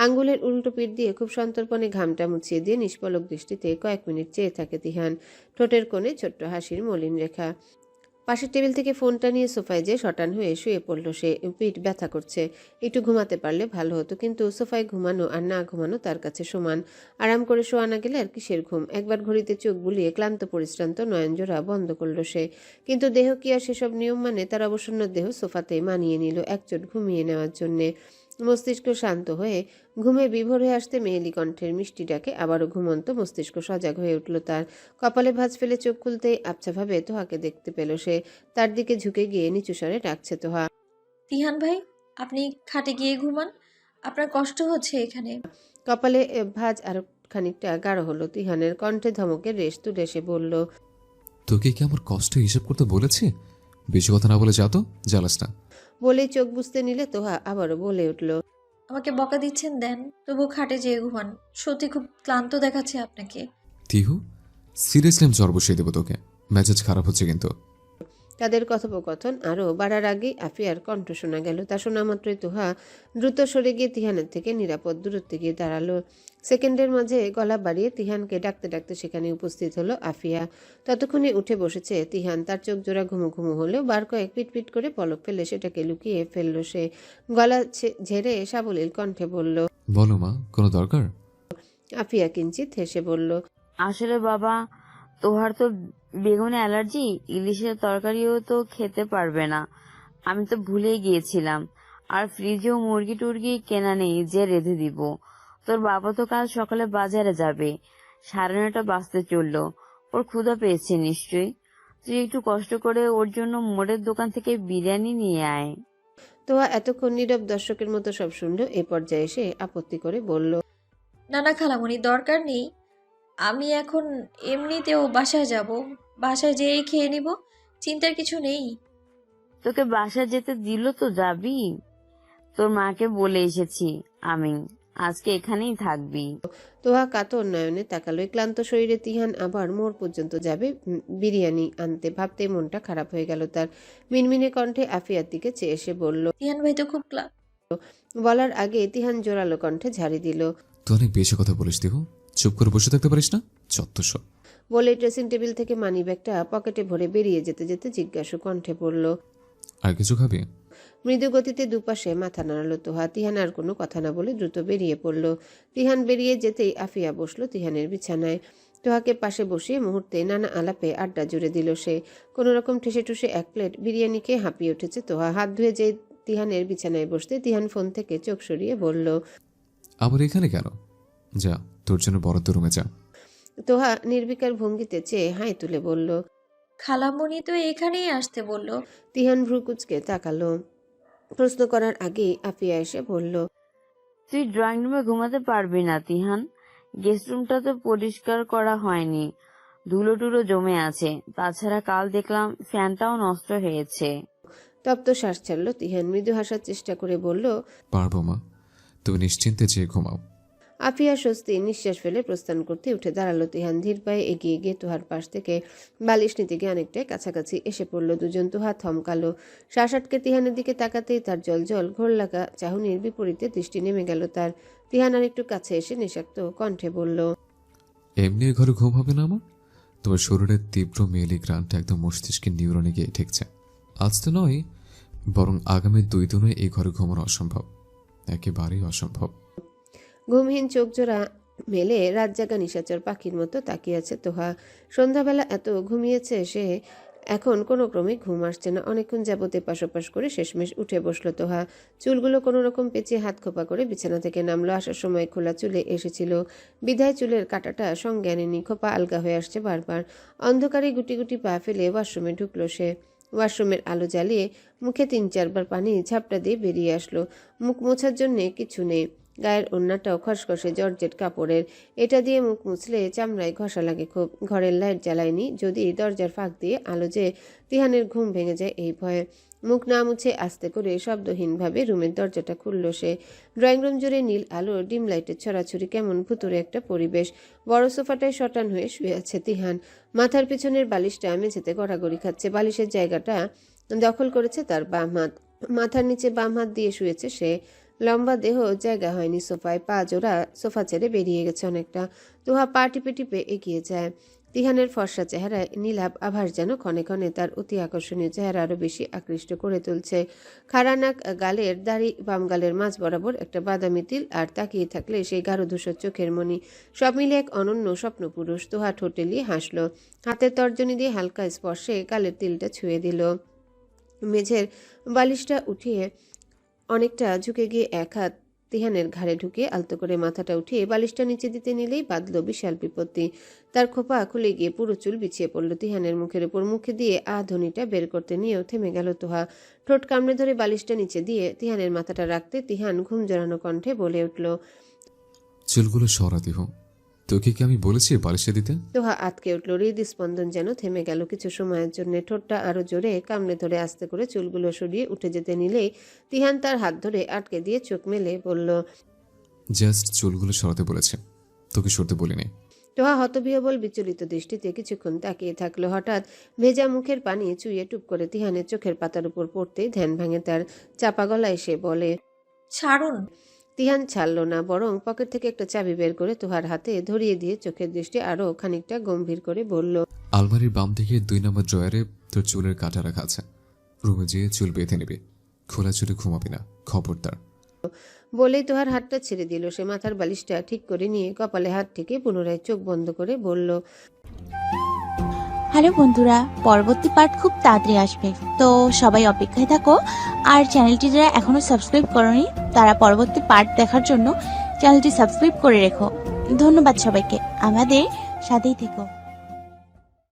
আঙ্গুলের উল্টো পিঠ দিয়ে খুব সন্তর্পণে ঘামটা মুছিয়ে দিয়ে নিষ্পলক দৃষ্টিতে কয়েক মিনিট চেয়ে থাকে তিহান। ঠোঁটের কোণে ছোট্ট হাসির মলিন রেখা। পাশের টেবিল থেকে ফোনটা নিয়ে সোফায় যে শটান হয়ে শুয়ে পড়ল সে। পিঠ ব্যথা করছে। একটু ঘুমাতে পারলে ভালো হতো, কিন্তু সোফায় ঘুমানো আর না ঘুমানো তার কাছে সমান। আরাম করে শোয়া না গেলে আর কিসের ঘুম? একবার ঘড়িতে চোখ বুলিয়ে ক্লান্ত পরিশ্রান্ত নয়নজোড়া বন্ধ করল সে। কিন্তু দেহ কি আর সেসব নিয়ম মানে? তার অবসন্ন দেহ সোফাতেই মানিয়ে নিল একচোট ঘুমিয়ে নেওয়ার জন্যে। মস্তিষ্ক শান্ত হয়ে ঘুমে বিভোর হয়ে আসতে মেয়েলি কণ্ঠের মিষ্টি ডাকে আবারও ঘুমন্ত মস্তিষ্ক সজাগ হয়ে উঠল তার। কপালে ভাঁজ ফেলে চোখ খুলতেই আবছাভাবে তোহাকে দেখতে পেল সে। তার দিকে ঝুঁকে গিয়ে নিচু স্বরে ডাকছে তোহা। তিহান ভাই, আপনি খাটে গিয়ে ঘুমান, আপনার কষ্ট হচ্ছে এখানে। কপালে ভাঁজ আরো খানিকটা গাঢ় হলো তিহানের। কণ্ঠে ধমকের রেশ তুলে সে বলল, তোকে কি আমার কষ্ট হিসাব করতে বলেছি? বেশি কথা না বলে যা তো, জ্বালাস না। বলেই চোখ বুঝতে নিলে তোহা আবারও বলে উঠল, আমাকে বকা দিচ্ছেন দেন, তবু খাটে যেয়ে ঘুমান। সত্যি খুব ক্লান্ত দেখাচ্ছে আপনাকে। তিহু, সিরিয়াসলি আমি জ্বর বসিয়ে দেবো তোকে। মেজাজ খারাপ হচ্ছে কিন্তু। তাদের কথোপকথন আরও বাড়ার আগেই আফিয়ার কণ্ঠ শোনা গেল। তা শোনা মাত্রই তোহা দ্রুত সরে গিয়ে তিহানের থেকে নিরাপদ দূরত্বে গিয়ে দাঁড়ালো। সেকেন্ডের মাঝে গলা বাড়িয়ে তিহানকে ডাকতে ডাকতে সেখানে উপস্থিত হলো আফিয়া। ততক্ষণে উঠে বসেছে তিহান। তার চোখ জোড়া ঘুমু ঘুমু হলেও বার কয়েক পিট করে পলক ফেলে সেটাকে লুকিয়ে ফেললো সে। গলা ঝেড়ে সাবলীল কণ্ঠে বলল, বলো মা, কোনো দরকার? আফিয়া কিঞ্চিত হেসে বলল, আসলে বাবা, তোহার তো বেগুনে অ্যালার্জি, ইলিশের তরকারিও তো খেতে পারবে না। আমি তো ভুলেই গিয়েছিলাম। আর ফ্রিজেও মুরগি টুরগি কেনা নেই যে রেঁধে দিব। তোর বাবা তো কাল সকালে বাজারে যাবে। 9:30 বাজতে চললো। ওর ক্ষুধা পেয়েছে নিশ্চয়ই। তুই একটু কষ্ট করে ওর জন্য মোড়ের দোকান থেকে বিরিয়ানি নিয়ে আয়। তোহা এতক্ষণ নীরব দর্শকের মতো সব শুনল। এ পর্যায়ে এসে আপত্তি করে বলল, না না খালামণি, দরকার নেই। আমি এখন এমনিতেও বাসায় যাব, বাসায় যেয়েই খেয়ে নিব, চিন্তার কিছু নেই। তোকে বাসায় যেতে দিল তো যাবি? তোর মাকে বলে এসেছি আমি, আজকে এখানেই থাকবি। তোহা কাতর নয়নে তাকালো। ক্লান্ত শরীরে তিহান আবার মোড় পর্যন্ত যাবে বিরিয়ানি আনতে ভাবতে মনটা খারাপ হয়ে গেল তার। মিনমিনে কণ্ঠে আফিয়ার দিকে চেয়ে এসে বলল, তিহান ভাই তো খুব বলার আগে তিহান জোরালো কণ্ঠে ঝাড়ি দিল। তুই অনেক বেশি কথা বলিস তিহু, চুপ করে বসে থাকতে পারিস না? চত্বর। বলে ড্রেসিং টেবিল থেকে মানি ব্যাগটা পকেটে ভরে বেরিয়ে যেতে যেতে জিজ্ঞাসু কণ্ঠে পড়ল, আর কিছু খাবি? মৃদু গতিতে দুপাশে মাথা নাড়ালো তোহা। তিহান আর কোনো কথা না বলে দ্রুত বেরিয়ে পড়ল। তিহান বেরিয়ে যেতেই আফিয়া বসলো তিহানের বিছানায়। তোহাকে পাশে বসিয়ে মুহূর্তে নানা আলাপে আড্ডা জুড়ে দিল সে। কোনো রকম ঠেসে ঠুসে এক প্লেট বিরিয়ানিকে হাঁপিয়ে উঠেছে তোহা। হাত ধুয়ে যে তিহানের বিছানায় বসতে তিহান ফোন থেকে চোখ সরিয়ে বলল, আবার এখানে কেন? যা, তোর জন্য বরাদ্দ রুমে যা। তোহা নির্বিকার ভঙ্গিতে চেয়ে হাই তুলে বলল, খালামণি তো এখানেই আসতে বলল। তিহান ভ্রুকুচকে তাকালো। প্রশ্ন করার আগেই আফিয়া এসে বলল, তুই ড্রয়িং রুমে ঘুমাতে পারবি না তিহান। গেস্ট রুমটা তো পরিষ্কার করা হয়নি। ধুলো টুলো জমে আছে। তাছাড়া কাল দেখলাম ফ্যানটাও নষ্ট হয়েছে। তপ্ত শ্বাস ছাড়ল তিহান, মৃদু হাসার চেষ্টা করে বলল, পারবো মা, তুমি নিশ্চিন্তে যেয়ে ঘুমাও। আফিয়া স্বস্তি নিঃশ্বাস ফেলে প্রস্থান করতে উঠে দাঁড়ালো তিহান। ধীর পায়ে এগিয়ে গিয়ে তুহার পাশ থেকে বালিশ নিতে গিয়ে অনেকটাই কাছাকাছি এসে পড়ল দুজন। তুহা থমকালো। শ্বাস আটকে তিহানের দিকে তাকাতেই তার জল ঘোর লাগা চাহনির বিপরীতে দৃষ্টি নেমে গেল তার। তিহান আর একটু কাছে এসে নিঃশব্দ কণ্ঠে বলল, এমনি ঘরে ঘুম হবে না আমার? তোমার শরীরের তীব্র মেয়েলি গ্রানটা একদম মস্তিষ্কের নিউরনে গিয়ে ঠেকছে। আজ তো নয়, বরং আগামী 2 দিনে এই ঘরে ঘুমানো অসম্ভব, একেবারেই অসম্ভব। ঘুমহীন চোখ জোড়া মেলে রাত জাগা নিশাচর পাখির মতো তাকিয়ে আছে তোহা। সন্ধ্যাবেলা এত ঘুমিয়েছে সে, এখন কোনো ক্রমে ঘুম আসছে না। অনেকক্ষণ যাবত এপাশ ওপাশ করে শেষমেশ উঠে বসলো তোহা। চুলগুলো কোনো রকম পেঁচিয়ে হাত খোপা করে বিছানা থেকে নামলো। আসার সময় খোলা চুলে এসেছিল, বিধায় চুলের কাঁটাটা সঙ্গে আনেনি। খোপা আলগা হয়ে আসছে বারবার। অন্ধকারে গুটি গুটি পা ফেলে ওয়াশরুমে ঢুকলো সে। ওয়াশরুমের আলো জ্বালিয়ে মুখে 3-4 বার পানি ঝাপটা দিয়ে বেরিয়ে আসলো। মুখ মোছার জন্যে কিছু নেই। গায়ের ওড়নাটাও খসখসে জর্জেট কাপড়ের। এটা দিয়ে মুখ মুছলে চামড়ায় ঘষা লাগে খুব। ঘরের লাইট জ্বালায়নি, যদি দরজার ফাঁক দিয়ে আলো যে তিহানের ঘুম ভেঙে যায় এই ভয়ে। মুখ না মুছে আস্তে করে শব্দহীনভাবে রুমের দরজাটা খুলল সে। ড্রয়িং রুম জুড়ে নীল আলো, ডিম লাইটের ছড়াছড়ি, কেমন ভুতুরে একটা পরিবেশ। বড় সোফাটায় শটান হয়ে শুয়ে আছে তিহান। মাথার পিছনের বালিশটা মেঝেতে গড়াগড়ি খাচ্ছে। বালিশের জায়গাটা দখল করেছে তার বাম হাত। মাথার নিচে বাম হাত দিয়ে শুয়েছে সে। লম্বা দেহ জায়গা হয়নি সোফায়। পা জোড়া সোফা ছেড়ে বেরিয়ে গেছে অনেকটা। তুহা পা টিপে টিপে এগিয়ে যায়। তিহানের ফর্সা চেহারায় নীলাভ আভাস যেন ক্ষণে ক্ষণে তার অতি আকর্ষণীয় চেহারা আরো বেশি আকৃষ্ট করে তুলছে। খাড়া নাক, গালের দাড়ি, বাম গালের মাঝ বরাবর একটা বাদামি তিল, আর তাকিয়ে থাকলে সেই গাঢ় ধূসর চোখের মণি। সব মিলে এক অনন্য স্বপ্নপুরুষ। তুহা ঠোঁটেলিয়ে হাসল। হাতের তর্জনী দিয়ে হালকা স্পর্শে গালের তিলটা ছুঁয়ে দিল। মেঝের বালিশটা উঠিয়ে অনেকটা ঝুঁকে গিয়ে এক হাত তিহানের ঘাড়ে ঢুকিয়ে আলতো করে মাথাটা উঠিয়ে বালিশটা নিচে দিতে নিলেই বাঁধল বিশাল বিপত্তি। তার খোপা খুলে গিয়ে পুরো চুল বিছিয়ে পড়ল তিহানের মুখের উপর। মুখে দিয়ে ধ্বনিটা বের করতে নিয়েও থেমে গেল তোহা। ঠোঁট কামড়ে ধরে বালিশটা নিচে দিয়ে তিহানের মাথাটা রাখতে তিহান ঘুম জড়ানো কণ্ঠে বলে উঠল, চুলগুলো সরাতে হোক, তোকে কি আমি বলেছি বালিশে দিতে? তোহা আতকে উঠল। হৃদস্পন্দন যেন থেমে গেল কিছু সময়ের জন্য। ঠোঁটটা আরো জোরে কামড়ে ধরে আস্তে করে চুলগুলো সরিয়ে উঠে যেতে নিলেই তিহান তার হাত ধরে আটকে দিয়ে চোখ মেলে বলল, জাস্ট চুলগুলো সরাতে বলেছে, তোকে সরতে বলিনি। তোহা হতবিহ্বল বিচলিত দৃষ্টিতে কিছুক্ষণ তাকিয়ে থাকলো। হঠাৎ ভেজা মুখের পানি চুইয়ে টুপ করে তিহানের চোখের পাতার উপর পড়তেই ধ্যান ভাঙে তার। চাপা গলায় সে বলে, ছাড়ুন। তিহান ছাড়ল না, বরং পকেট থেকে একটা চাবি বের করে তোহার হাতে ধরিয়ে দিয়ে চোখের দৃষ্টি আরো খানিকটা গম্ভীর করে বলল, আলমারির বাম দিকে 2 নম্বর ড্রয়ারে তোর চুলের কাটা রাখা আছে, রুমে যেয়ে চুল বেঁধে নিবি। খোলা চুলে ঘুমাবি না, খবরদার। বলেই তোহার হাতটা ছেড়ে দিল সে। মাথার বালিশটা ঠিক করে নিয়ে কপালে হাত থেকে পুনরায় চোখ বন্ধ করে বলল, হ্যালো বন্ধুরা, পরবর্তী পার্ট খুব তাড়াতাড়ি আসবে, তো সবাই অপেক্ষায় থাকো। আর চ্যানেলটি যারা এখনো সাবস্ক্রাইব করোনি তারা পরবর্তী পার্ট দেখার জন্য চ্যানেলটি সাবস্ক্রাইব করে রেখো। ধন্যবাদ সবাইকে, আমাদের সাথেই থেকো।